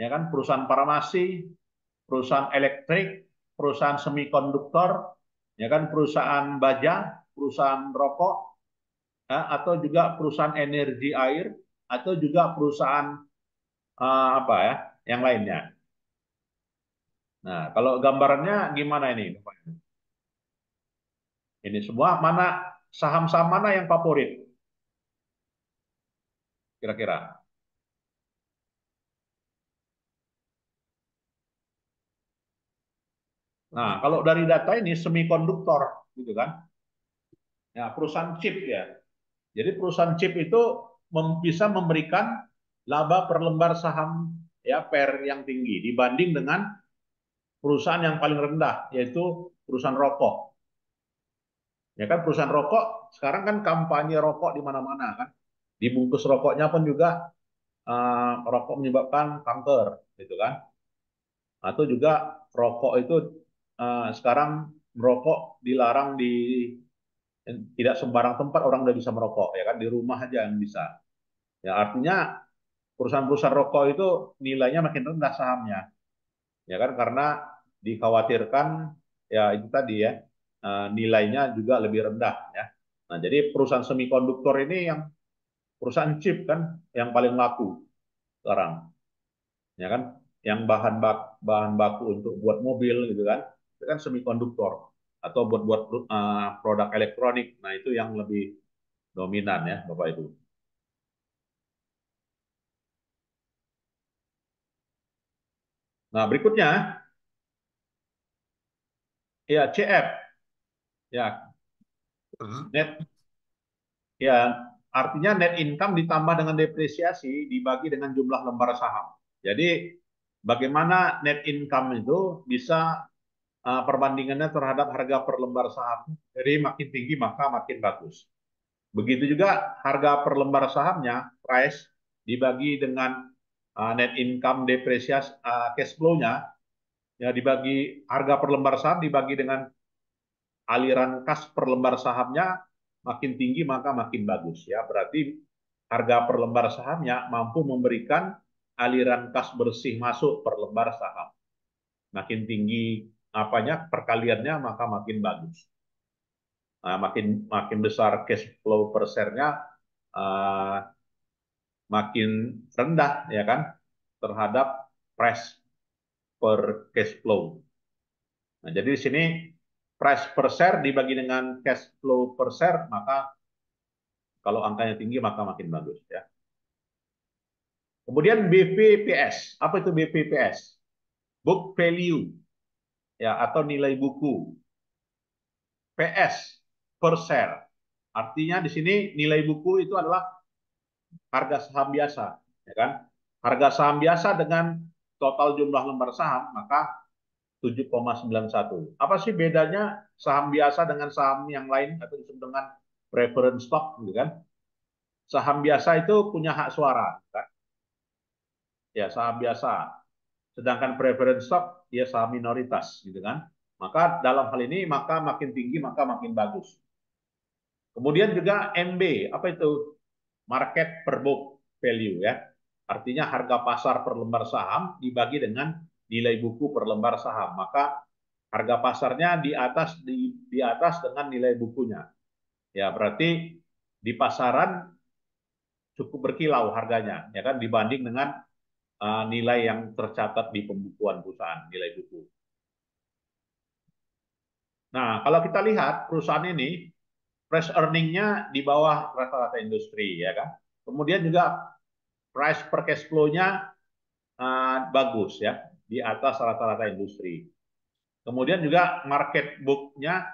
ya kan, perusahaan farmasi, perusahaan elektrik, perusahaan semikonduktor, ya kan, perusahaan baja, perusahaan rokok, ya, atau juga perusahaan energi air, atau juga perusahaan apa ya, yang lainnya. Nah, kalau gambarannya gimana ini? Ini semua mana saham-saham mana yang favorit? Kira-kira. Nah, kalau dari data ini semikonduktor, gitu kan? Ya, perusahaan chip ya. Jadi perusahaan chip itu bisa memberikan laba per lembar saham ya per yang tinggi dibanding dengan perusahaan yang paling rendah, yaitu perusahaan rokok. Ya kan, perusahaan rokok sekarang kan kampanye rokok di mana-mana kan. Di bungkus rokoknya pun juga rokok menyebabkan kanker, gitu kan. Atau juga rokok itu sekarang merokok dilarang di tidak sembarang tempat orang udah bisa merokok, ya kan, di rumah aja yang bisa. Ya artinya perusahaan-perusahaan rokok itu nilainya makin rendah sahamnya, ya kan, karena dikhawatirkan ya itu tadi ya, nilainya juga lebih rendah ya. Nah, jadi perusahaan semikonduktor ini yang perusahaan chip kan yang paling laku sekarang, ya kan, yang bahan baku untuk buat mobil gitu kan, itu kan semikonduktor atau buat produk elektronik. Nah, itu yang lebih dominan ya, Bapak Ibu. Nah, berikutnya ya CF ya, net ya, artinya net income ditambah dengan depresiasi dibagi dengan jumlah lembar saham. Jadi bagaimana net income itu bisa perbandingannya terhadap harga per lembar saham. Jadi makin tinggi maka makin bagus. Begitu juga harga per lembar sahamnya, price, dibagi dengan net income depresiasi cash flow-nya, ya dibagi harga per lembar saham dibagi dengan aliran kas per lembar sahamnya, makin tinggi maka makin bagus ya. Berarti harga per lembar sahamnya mampu memberikan aliran kas bersih masuk per lembar saham. Makin tinggi apanya perkaliannya maka makin bagus. Nah, makin besar cash flow per share-nya, makin rendah ya kan terhadap price per cash flow. Nah, jadi di sini price per share dibagi dengan cash flow per share, maka kalau angkanya tinggi maka makin bagus ya. Kemudian BVPS, apa itu BVPS? Book value ya, atau nilai buku. PS per share. Artinya di sini nilai buku itu adalah harga saham biasa, ya kan? Harga saham biasa dengan total jumlah lembar saham maka 7,91. Apa sih bedanya saham biasa dengan saham yang lain atau disebut dengan preference stock, gitu kan? Saham biasa itu punya hak suara, kan? Ya saham biasa. Sedangkan preference stock ya saham minoritas, gitu kan? Maka dalam hal ini maka makin tinggi maka makin bagus. Kemudian juga MB, apa itu? Market per book value ya. Artinya harga pasar per lembar saham dibagi dengan nilai buku per lembar saham. Maka harga pasarnya di atas dengan nilai bukunya. Ya, berarti di pasaran cukup berkilau harganya ya kan dibanding dengan nilai yang tercatat di pembukuan perusahaan, nilai buku. Nah, kalau kita lihat perusahaan ini price earning-nya di bawah rata-rata industri ya kan. Kemudian juga price per cash flow-nya bagus ya, di atas rata-rata industri. Kemudian juga market book-nya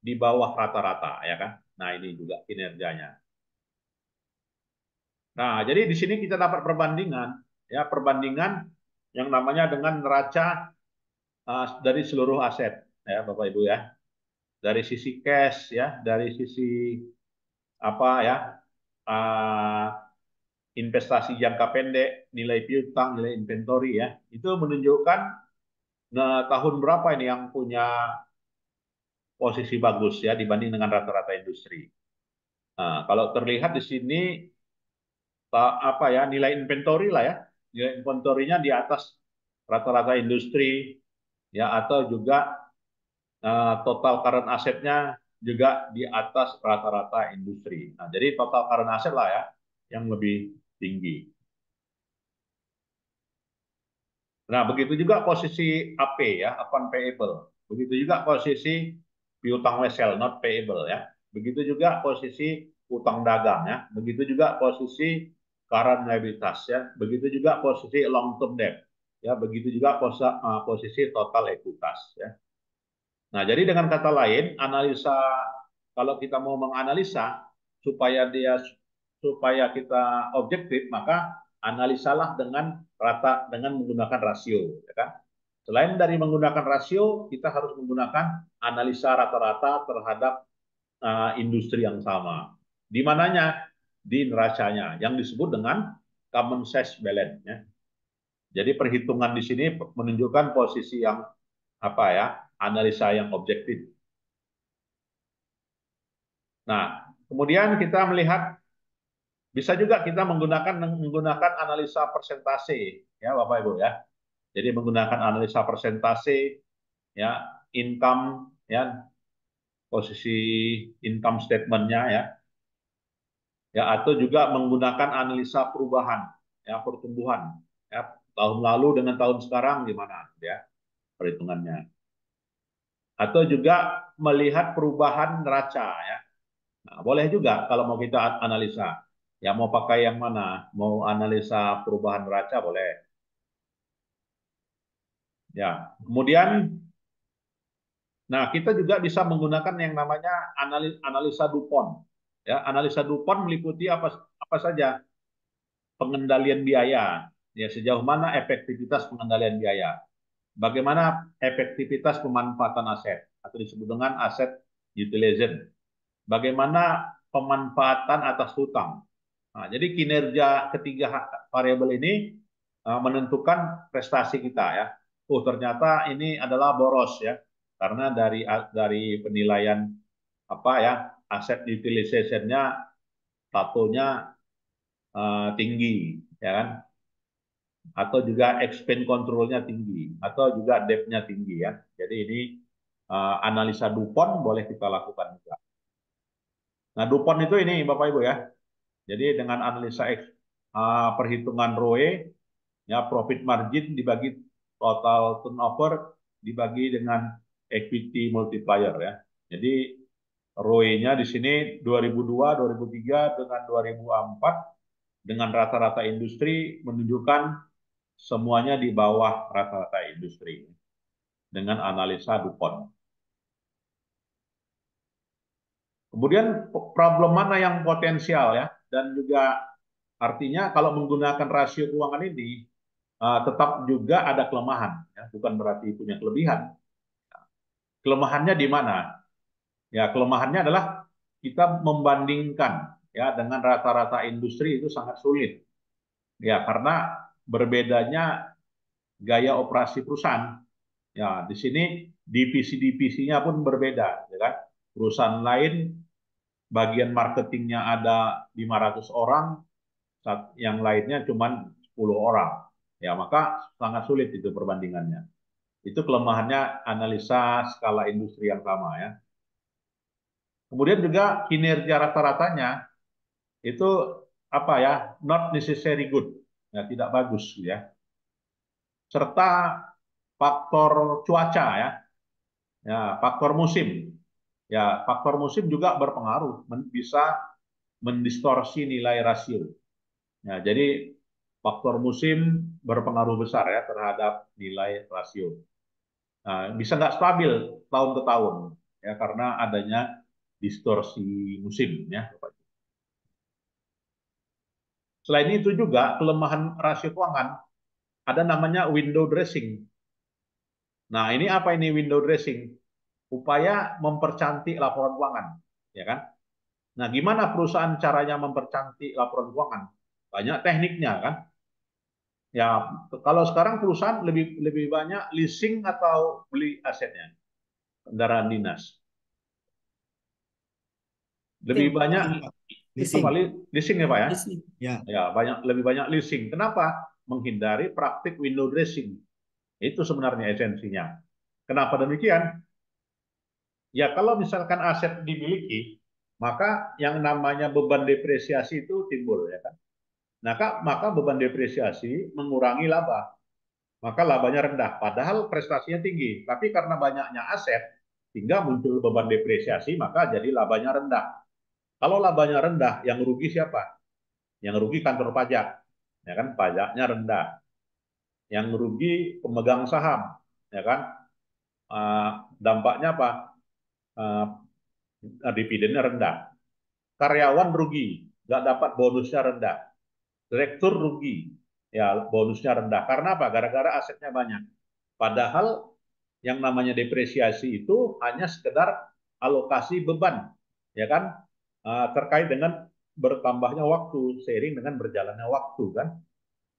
di bawah rata-rata ya kan. Nah, ini juga kinerjanya. Nah, jadi di sini kita dapat perbandingan ya, perbandingan yang namanya dengan neraca dari seluruh aset ya, Bapak Ibu ya. Dari sisi cash ya, dari sisi apa ya? Uh, investasi jangka pendek, nilai piutang, nilai inventory ya. Itu menunjukkan tahun berapa ini yang punya posisi bagus ya dibanding dengan rata-rata industri. Nah, kalau terlihat di sini apa ya, nilai inventory lah ya, nilai inventory-nya di atas rata-rata industri ya, atau juga total current asset-nya juga di atas rata-rata industri. Nah, jadi total current asset lah ya yang lebih tinggi. Nah, begitu juga posisi AP ya, account payable. Begitu juga posisi piutang wesel, not payable ya. Begitu juga posisi utang dagang ya. Begitu juga posisi current liabilitas ya. Begitu juga posisi long term debt ya. Begitu juga posisi total ekuitas ya. Nah, jadi dengan kata lain, analisa kalau kita mau menganalisa supaya kita objektif, maka analisalah dengan menggunakan rasio, ya kan? Selain dari menggunakan rasio, kita harus menggunakan analisa rata-rata terhadap industri yang sama. Di mananya? Di neracanya, yang disebut dengan common size balance. Ya. Jadi perhitungan di sini menunjukkan posisi yang apa ya, analisa yang objektif. Nah, kemudian kita melihat bisa juga kita menggunakan analisa persentase, ya Bapak Ibu ya. Jadi menggunakan analisa persentase, ya income, ya posisi income statementnya ya atau juga menggunakan analisa perubahan, ya pertumbuhan, ya tahun lalu dengan tahun sekarang gimana, ya perhitungannya. Atau juga melihat perubahan neraca, ya. Nah, boleh juga kalau mau kita analisa. Ya mau pakai yang mana? Mau analisa perubahan neraca boleh. Ya. Kemudian nah, kita juga bisa menggunakan yang namanya analisa Dupont. Ya, analisa Dupont meliputi apa saja? Pengendalian biaya. Ya, sejauh mana efektivitas pengendalian biaya? Bagaimana efektivitas pemanfaatan aset atau disebut dengan aset utilization? Bagaimana pemanfaatan atas hutang? Nah, jadi kinerja ketiga variabel ini menentukan prestasi kita ya. Oh, ternyata ini adalah boros ya. Karena dari penilaian apa ya, aset utilization-nya tatonya tinggi ya kan, atau juga expense control-nya tinggi atau juga debt-nya tinggi ya. Jadi ini analisa Dupont boleh kita lakukan juga. Nah, Dupont itu ini Bapak Ibu ya. Jadi dengan analisa perhitungan ROE, ya profit margin dibagi total turnover dibagi dengan equity multiplier ya. Jadi ROE-nya di sini 2002, 2003 dengan 2004 dengan rata-rata industri menunjukkan semuanya di bawah rata-rata industri dengan analisa Dupont. Kemudian problem mana yang potensial ya, dan juga artinya kalau menggunakan rasio keuangan ini tetap juga ada kelemahan, ya. Bukan berarti punya kelebihan. Kelemahannya di mana? Ya, kelemahannya adalah kita membandingkan ya dengan rata-rata industri itu sangat sulit. Ya, karena berbedanya gaya operasi perusahaan. Ya, di sini divisi-divisinya pun berbeda, ya kan? Perusahaan lain bagian marketingnya ada 500 orang, yang lainnya cuma 10 orang. Ya, maka sangat sulit itu perbandingannya. Itu kelemahannya analisa skala industri yang sama ya. Kemudian juga kinerja rata-ratanya itu apa ya? Not necessary good. Ya, tidak bagus ya. Serta faktor cuaca ya. Ya, faktor musim. Ya, faktor musim juga berpengaruh, bisa mendistorsi nilai rasio. Ya, jadi faktor musim berpengaruh besar ya terhadap nilai rasio. Nah, bisa nggak stabil tahun ke tahun ya karena adanya distorsi musim ya. Selain itu juga kelemahan rasio keuangan ada namanya window dressing. Nah, ini apa ini window dressing? Upaya mempercantik laporan keuangan, ya kan? Nah, gimana perusahaan caranya mempercantik laporan keuangan? Banyak tekniknya kan? Ya, kalau sekarang perusahaan lebih lebih banyak leasing atau beli asetnya, kendaraan dinas. Lebih Leasing. banyak Leasing, Pak. apa Leasing. leasing ya Pak ya? Leasing. Ya. Ya, lebih banyak leasing. Kenapa? Menghindari praktik window dressing. Itu sebenarnya esensinya. Kenapa demikian? Ya, kalau misalkan aset dimiliki, maka yang namanya beban depresiasi itu timbul ya kan. Maka beban depresiasi mengurangi laba. Maka labanya rendah. Padahal prestasinya tinggi. Tapi karena banyaknya aset, sehingga muncul beban depresiasi, maka jadi labanya rendah. Kalau labanya rendah, yang rugi siapa? Yang rugi kantor pajak. Ya kan, pajaknya rendah. Yang rugi pemegang saham. Ya kan, dampaknya apa? Uh, Dividennya rendah. Karyawan rugi, nggak dapat bonusnya rendah. Direktur rugi, ya bonusnya rendah. Karena apa? Gara-gara asetnya banyak. Padahal yang namanya depresiasi itu hanya sekedar alokasi beban, ya kan, terkait dengan bertambahnya waktu seiring dengan berjalannya waktu kan.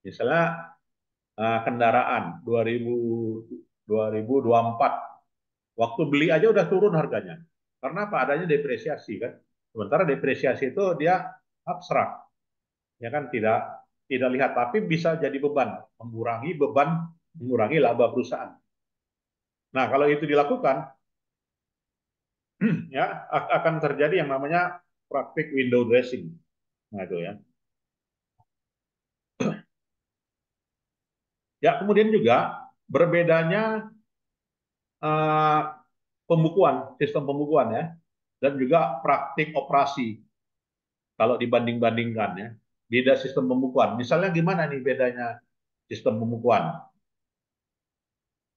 Misalnya kendaraan 2024, waktu beli aja udah turun harganya. Karena apa? Adanya depresiasi kan. Sementara depresiasi itu dia abstrak, ya kan, tidak tidak lihat, tapi bisa jadi beban, mengurangi laba perusahaan. Nah, kalau itu dilakukan, ya akan terjadi yang namanya praktik window dressing. Nah, itu ya. Ya, kemudian juga berbedanya eh, sistem pembukuan ya, dan juga praktik operasi kalau dibanding-bandingkan ya. Beda sistem pembukuan. Misalnya gimana nih bedanya sistem pembukuan?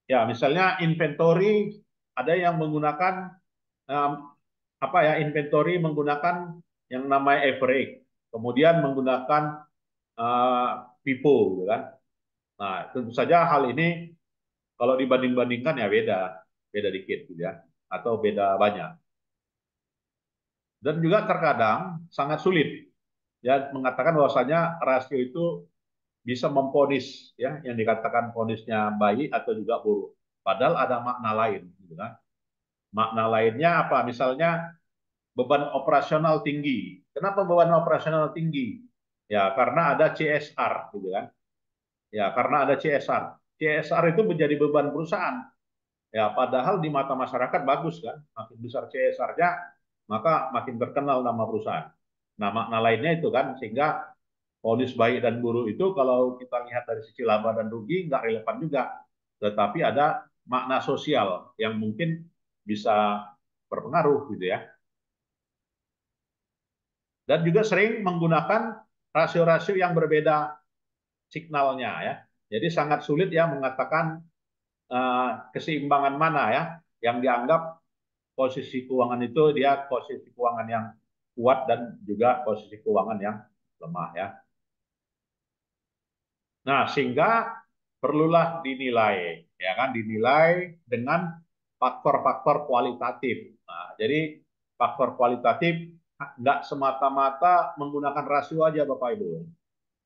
Ya, misalnya inventory ada yang menggunakan um, apa ya, inventory menggunakan yang namanya average, kemudian menggunakan FIFO, gitu kan. Nah, tentu saja hal ini kalau dibanding-bandingkan ya beda dikit gitu ya, atau beda banyak. Dan juga terkadang sangat sulit ya mengatakan bahwasanya rasio itu bisa memponis ya, yang dikatakan ponisnya baik atau juga buruk. Padahal ada makna lain, gitu kan. Makna lainnya apa? Misalnya beban operasional tinggi. Kenapa beban operasional tinggi? Ya karena ada CSR, gitu kan. Ya karena ada CSR. CSR itu menjadi beban perusahaan. Ya padahal di mata masyarakat bagus kan. Makin besar CSR-nya, maka makin terkenal nama perusahaan. Nah makna lainnya itu kan, sehingga ponis baik dan buruk itu kalau kita lihat dari sisi laba dan rugi nggak relevan juga, tetapi ada makna sosial yang mungkin bisa berpengaruh gitu ya. Dan juga sering menggunakan rasio-rasio yang berbeda signalnya ya. Jadi sangat sulit ya mengatakan keseimbangan mana ya yang dianggap posisi keuangan itu dia posisi keuangan yang kuat dan juga posisi keuangan yang lemah ya. Nah, sehingga perlulah dinilai, ya kan, dinilai dengan faktor-faktor kualitatif. Nah, jadi faktor kualitatif nggak semata-mata menggunakan rasio aja, Bapak Ibu.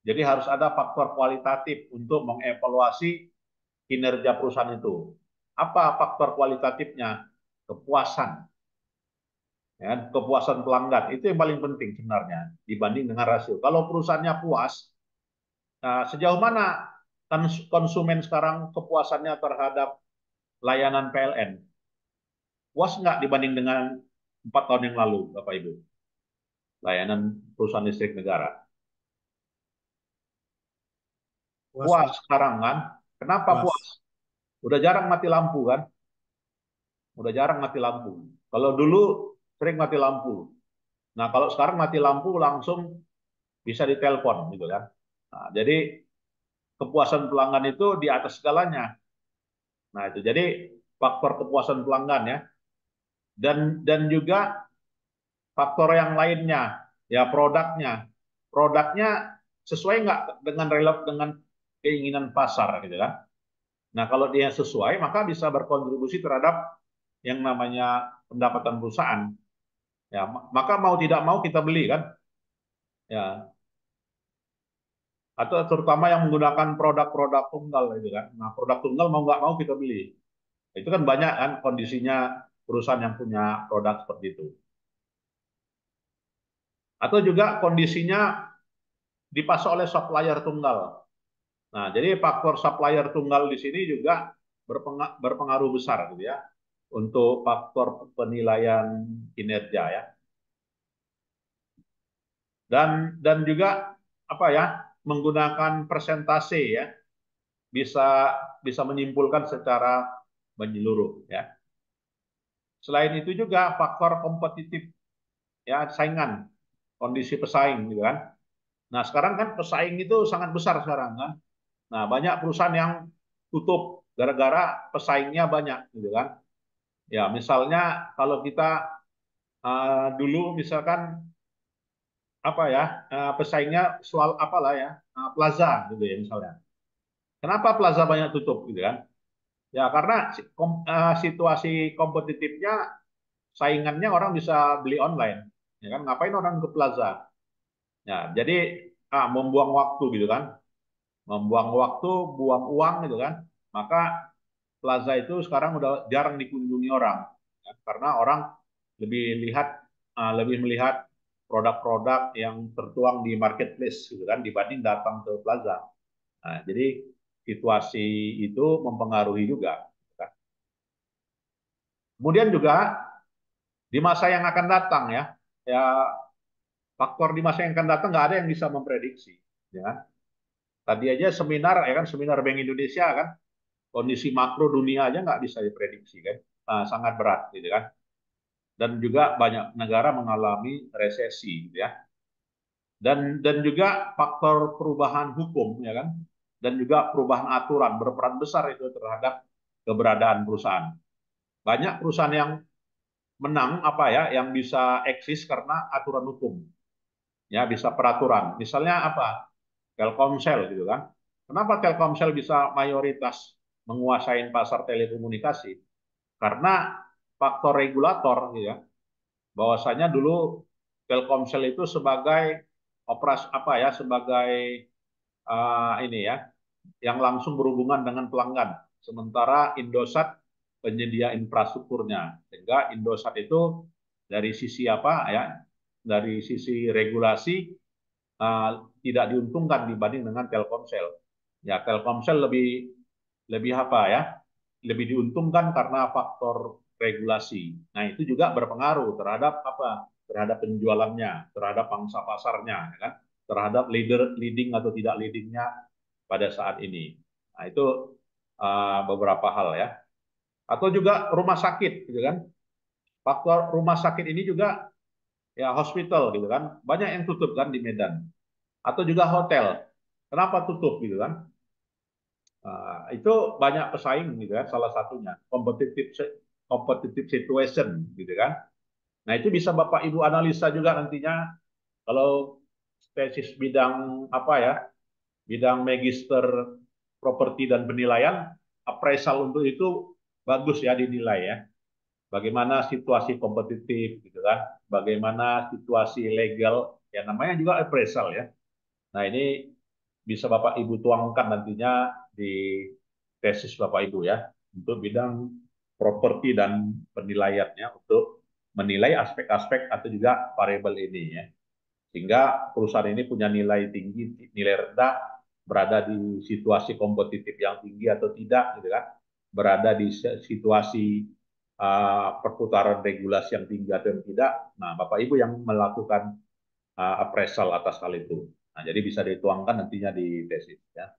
Jadi harus ada faktor kualitatif untuk mengevaluasi kinerja perusahaan itu. Apa faktor kualitatifnya? Kepuasan, ya, kepuasan pelanggan itu yang paling penting sebenarnya dibanding dengan rasio. Kalau perusahaannya puas, nah, sejauh mana konsumen sekarang kepuasannya terhadap layanan PLN? Puas nggak dibanding dengan 4 tahun yang lalu, Bapak Ibu? Layanan perusahaan listrik negara. Puas, Puas Pak. sekarang kan? Kenapa puas? Puas. Udah jarang mati lampu kan? Udah jarang mati lampu. Kalau dulu sering mati lampu. Nah, kalau sekarang mati lampu langsung bisa ditelepon gitu kan. Nah, jadi kepuasan pelanggan itu di atas segalanya. Nah, itu jadi faktor kepuasan pelanggan ya. Dan juga faktor yang lainnya, ya produknya. Produknya sesuai nggak dengan relevan dengan keinginan pasar gitu kan. Nah, kalau dia sesuai maka bisa berkontribusi terhadap yang namanya pendapatan perusahaan. Ya, maka mau tidak mau kita beli kan. Ya, atau terutama yang menggunakan produk-produk tunggal gitu kan. Nah, produk tunggal mau nggak mau kita beli. Itu kan banyak kan kondisinya perusahaan yang punya produk seperti itu. Atau juga kondisinya dipasok oleh supplier tunggal. Nah, jadi faktor supplier tunggal di sini juga berpengaruh besar gitu ya untuk faktor penilaian kinerja ya. Dan juga apa ya, menggunakan persentase ya bisa bisa menyimpulkan secara menyeluruh ya. Selain itu juga faktor kompetitif ya, saingan, kondisi pesaing gitu kan. Nah, sekarang kan pesaing itu sangat besar sekarang kan. Nah, banyak perusahaan yang tutup gara-gara pesaingnya banyak gitu kan. Ya, misalnya kalau kita dulu misalkan apa ya, pesaingnya soal apalah ya, Plaza gitu ya misalnya. Kenapa Plaza banyak tutup gitu kan? Ya, karena situasi kompetitifnya, saingannya orang bisa beli online, ya kan? Ngapain orang ke plaza? Ya, jadi membuang waktu gitu kan, membuang waktu, buang uang gitu kan. Maka plaza itu sekarang udah jarang dikunjungi orang, ya, karena orang lebih lihat, lebih melihat produk-produk yang tertuang di marketplace gitu kan, dibanding datang ke plaza. Nah, jadi situasi itu mempengaruhi juga, gitu kan. Kemudian juga di masa yang akan datang ya, ya faktor di masa yang akan datang nggak ada yang bisa memprediksi, ya kan? Tadi aja seminar, ya kan, seminar Bank Indonesia kan, kondisi makro dunia aja nggak bisa diprediksi kan. Sangat berat gitu kan, dan juga banyak negara mengalami resesi gitu ya, dan juga faktor perubahan hukum ya kan, dan juga perubahan aturan berperan besar itu terhadap keberadaan perusahaan. Banyak perusahaan yang menang apa ya, yang bisa eksis karena aturan hukum, ya, bisa peraturan. Misalnya apa? Telkomsel gitu kan. Kenapa Telkomsel bisa mayoritas menguasai pasar telekomunikasi? Karena faktor regulator gitu ya. Bahwasanya dulu Telkomsel itu sebagai operas apa ya, sebagai ini ya, yang langsung berhubungan dengan pelanggan. Sementara Indosat penyedia infrastrukturnya. Sehingga Indosat itu dari sisi apa ya, dari sisi regulasi tidak diuntungkan dibanding dengan Telkomsel. Ya, Telkomsel lebih lebih apa ya? Lebih diuntungkan karena faktor regulasi. Nah, itu juga berpengaruh terhadap apa? Terhadap penjualannya, terhadap pangsa pasarnya, ya kan? Terhadap leading atau tidak leadingnya pada saat ini. Nah, itu beberapa hal ya. Atau juga rumah sakit, gitu kan? Faktor rumah sakit ini juga, ya, hospital gitu kan, banyak yang tutup kan di Medan. Atau juga hotel, kenapa tutup gitu kan? Itu banyak pesaing gitu kan, salah satunya competitive situation gitu kan. Nah, itu bisa Bapak Ibu analisa juga nantinya kalau tesis bidang apa ya, bidang magister properti dan penilaian, appraisal untuk itu bagus ya dinilai ya. Bagaimana situasi kompetitif gitu kan, bagaimana situasi legal, ya namanya juga appraisal ya. Nah, ini bisa Bapak Ibu tuangkan nantinya di tesis Bapak Ibu ya, untuk bidang properti dan penilaiannya, untuk menilai aspek-aspek atau juga variabel ini ya. Sehingga perusahaan ini punya nilai tinggi, nilai rendah, berada di situasi kompetitif yang tinggi atau tidak gitu kan. Berada di situasi perputaran regulasi yang tinggi atau yang tidak. Nah, Bapak Ibu yang melakukan appraisal atas hal itu. Nah, jadi bisa dituangkan nantinya di tesis ya.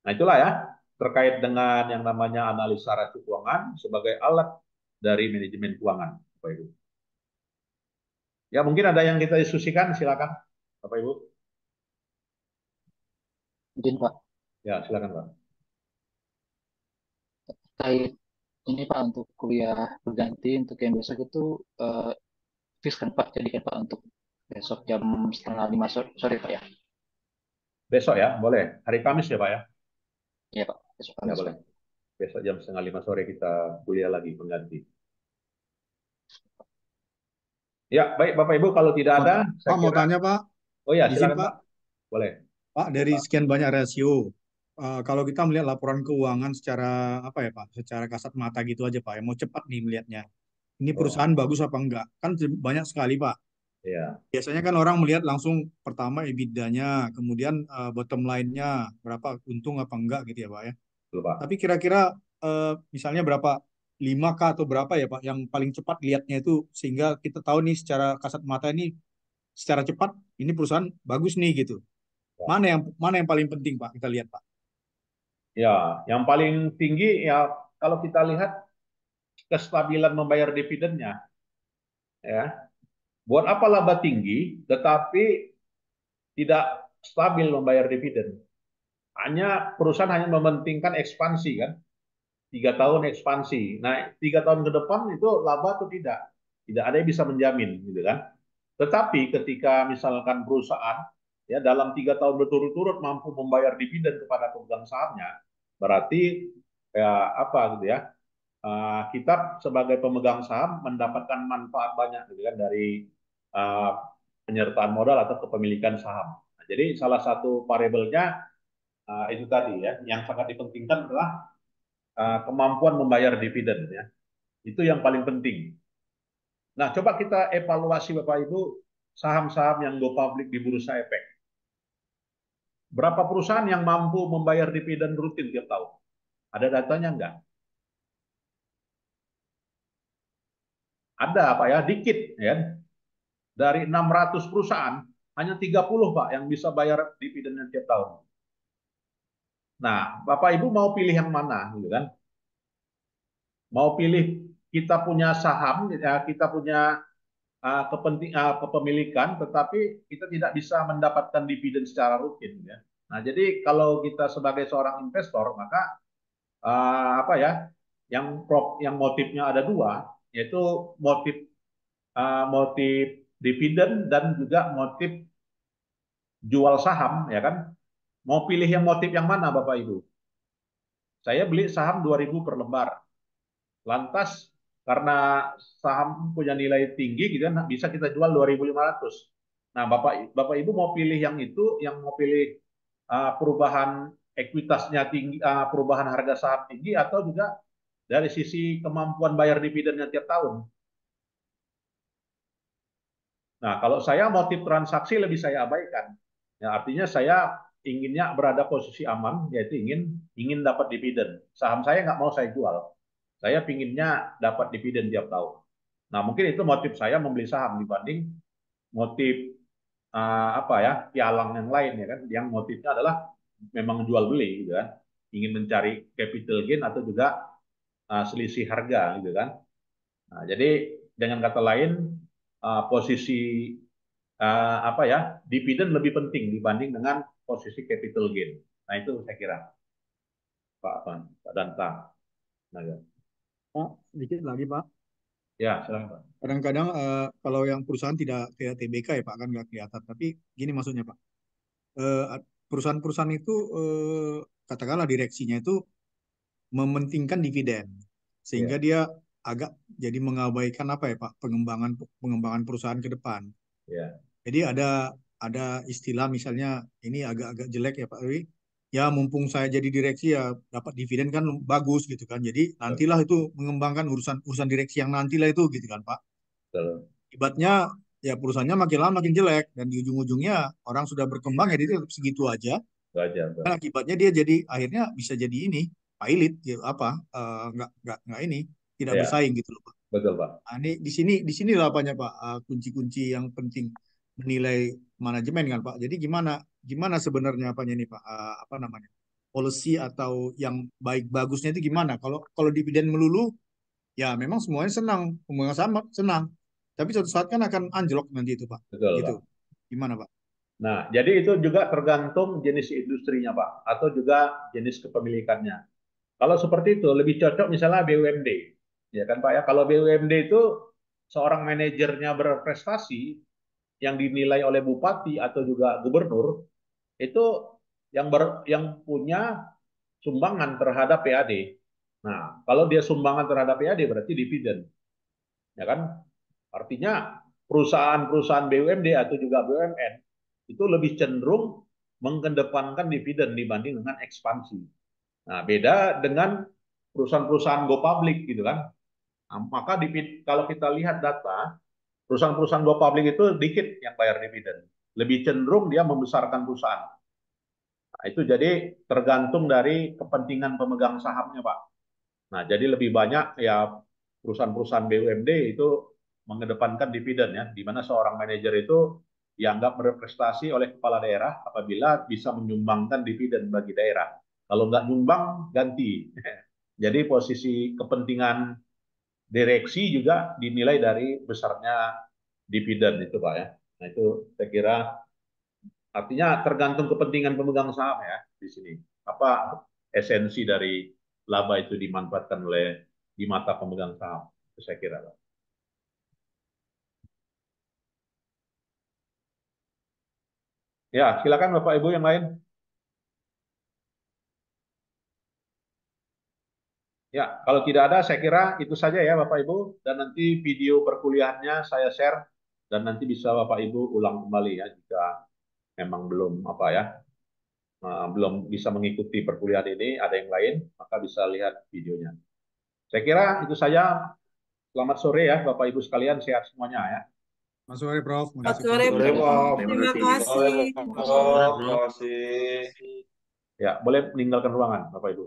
Nah, itulah ya terkait dengan yang namanya analisa rasio keuangan sebagai alat dari manajemen keuangan, Bapak Ibu. Ya, mungkin ada yang kita diskusikan, silakan Bapak Ibu. Izin Pak, Ya, silakan Pak. terkait ini Pak untuk kuliah berganti untuk yang besok itu fix kan Pak, jadi kan Pak untuk besok jam setengah 5 sore Pak ya? Besok ya, boleh. Hari Kamis ya Pak ya? Iya Pak, besok Ya, Kamis boleh. Pak. Besok jam setengah 5 sore kita kuliah lagi pengganti. Ya, baik Bapak Ibu, kalau tidak ada, saya Pak mau kira. tanya Pak, Oh ya, izin silakan Pak. Pak. Boleh. Pak, Ya, dari Pak. sekian banyak rasio, kalau kita melihat laporan keuangan secara apa ya Pak, secara kasat mata gitu aja Pak, ya mau cepat nih melihatnya. Ini Oh, perusahaan bagus apa enggak? Kan banyak sekali Pak. ya, Biasanya kan orang melihat langsung pertama EBITDA-nya, kemudian bottom line-nya, berapa untung apa enggak gitu ya Pak ya. betul Pak. Tapi kira-kira misalnya berapa 5K atau berapa ya Pak yang paling cepat lihatnya itu sehingga kita tahu nih secara kasat mata ini secara cepat ini perusahaan bagus nih gitu. Ya. Mana yang paling penting Pak kita lihat Pak? Ya, yang paling tinggi ya kalau kita lihat kestabilan membayar dividennya, ya. Buat apa laba tinggi tetapi tidak stabil membayar dividen? Perusahaan hanya mementingkan ekspansi kan, 3 tahun ekspansi. Nah, 3 tahun ke depan itu laba atau tidak? Tidak ada yang bisa menjamin, gitu kan? Tetapi ketika misalkan perusahaan ya dalam 3 tahun berturut-turut mampu membayar dividen kepada pemegang sahamnya, berarti kayak apa gitu ya. Kita sebagai pemegang saham mendapatkan manfaat banyak gitu kan dari uh, penyertaan modal atau kepemilikan saham. Nah, jadi salah satu variabelnya itu tadi ya, yang sangat dipentingkan adalah kemampuan membayar dividen ya. Itu yang paling penting. Nah, coba kita evaluasi Bapak Ibu saham-saham yang go public di Bursa Efek. Berapa perusahaan yang mampu membayar dividen rutin tiap tahun? Ada datanya enggak? Ada Pak ya, dikit ya. Dari 600 perusahaan, hanya 30 Pak yang bisa bayar dividennya tiap tahun. Nah, Bapak Ibu mau pilih yang mana gitu kan? Mau pilih kita punya saham, ya, kita punya kepemilikan, tetapi kita tidak bisa mendapatkan dividen secara rutin. Ya. Nah, jadi kalau kita sebagai seorang investor, maka apa ya, yang motifnya ada dua, yaitu motif motif dividen dan juga motif jual saham, ya kan? Mau pilih yang motif yang mana, Bapak Ibu? Saya beli saham 2.000 per lembar. Lantas karena saham punya nilai tinggi gitu kan bisa kita jual 2.500. Nah, Bapak Ibu mau pilih yang itu, yang mau pilih perubahan ekuitasnya tinggi, perubahan harga saham tinggi atau juga dari sisi kemampuan bayar dividennya tiap tahun. Nah, kalau saya motif transaksi lebih saya abaikan. Ya, artinya saya inginnya berada posisi aman, yaitu ingin dapat dividen. Saham saya nggak mau saya jual. Saya pinginnya dapat dividen tiap tahun. Nah, mungkin itu motif saya membeli saham dibanding motif apa ya, pialang yang lain ya kan, yang motifnya adalah memang jual beli gitu kan, ingin mencari capital gain atau juga selisih harga gitu kan. Nah, jadi dengan kata lain posisi apa ya, dividen lebih penting dibanding dengan posisi capital gain. Nah, itu saya kira Pak Danta. Nah, ya. Pak, sedikit lagi Pak. Ya, silakan Pak. Kadang-kadang kalau yang perusahaan tidak TBK ya Pak kan nggak kelihatan. Tapi gini maksudnya Pak, Eh, perusahaan-perusahaan itu katakanlah direksinya itu mementingkan dividen sehingga Ya, dia agak jadi mengabaikan apa ya Pak pengembangan pengembangan perusahaan ke depan. ya, Jadi ada istilah misalnya ini agak-agak jelek ya Pak Wi. Ya mumpung saya jadi direksi ya dapat dividen kan bagus gitu kan. Jadi betul, nantilah itu mengembangkan urusan urusan direksi yang nantilah itu gitu kan Pak. betul. Akibatnya ya perusahaannya makin lama makin jelek dan di ujung-ujungnya orang sudah berkembang ya dia tetap segitu aja. Itu aja, Dan Pak. akibatnya dia jadi akhirnya bisa jadi ini pailit gitu apa nggak ini tidak Ya, bersaing gitu loh Pak. betul Pak. Nah, ini di sinilah apanya Pak kunci-kunci yang penting menilai manajemen kan Pak. Jadi gimana gimana sebenarnya apanya nih Pak apa namanya policy atau yang baik bagusnya itu gimana? Kalau kalau dividen melulu ya memang semuanya senang, pemegang saham senang. Tapi suatu saat kan akan anjlok nanti itu Pak. Betul Gitu. Pak. Gimana Pak? Nah, jadi itu juga tergantung jenis industrinya, Pak, atau juga jenis kepemilikannya. Kalau seperti itu, lebih cocok misalnya BUMD. Ya kan, Pak ya? Kalau BUMD itu seorang manajernya berprestasi yang dinilai oleh bupati atau juga gubernur, itu yang punya sumbangan terhadap PAD. Nah, kalau dia sumbangan terhadap PAD berarti dividen, ya kan? Artinya perusahaan-perusahaan BUMD atau juga BUMN itu lebih cenderung mengedepankan dividen dibanding dengan ekspansi. Nah, beda dengan perusahaan-perusahaan go public gitu kan. Nah, maka kalau kita lihat data, perusahaan-perusahaan go public itu dikit yang bayar dividen. Lebih cenderung dia membesarkan perusahaan. Nah, itu jadi tergantung dari kepentingan pemegang sahamnya, Pak. Nah, jadi lebih banyak ya perusahaan-perusahaan BUMD itu mengedepankan dividen ya, di mana seorang manajer itu dianggap berprestasi oleh kepala daerah apabila bisa menyumbangkan dividen bagi daerah. Kalau nggak nyumbang, ganti. Jadi posisi kepentingan direksi juga dinilai dari besarnya dividen itu, Pak ya. Nah, itu saya kira artinya tergantung kepentingan pemegang saham ya di sini. Apa esensi dari laba itu dimanfaatkan oleh di mata pemegang saham? Itu saya kira. Ya, silakan Bapak Ibu yang lain. Ya, kalau tidak ada, saya kira itu saja ya Bapak Ibu. Dan nanti video perkuliahannya saya share dan nanti bisa Bapak Ibu ulang kembali ya jika memang belum apa ya, belum bisa mengikuti perkuliahan ini, ada yang lain, maka bisa lihat videonya. Saya kira itu saja. Selamat sore ya Bapak Ibu sekalian, sehat semuanya ya. Mas sore Prof, Selamat makasih sore, Prof. Sore, Prof. Prof. Terima kasih. Sore, Prof. Terima kasih. Ya, boleh meninggalkan ruangan Bapak Ibu.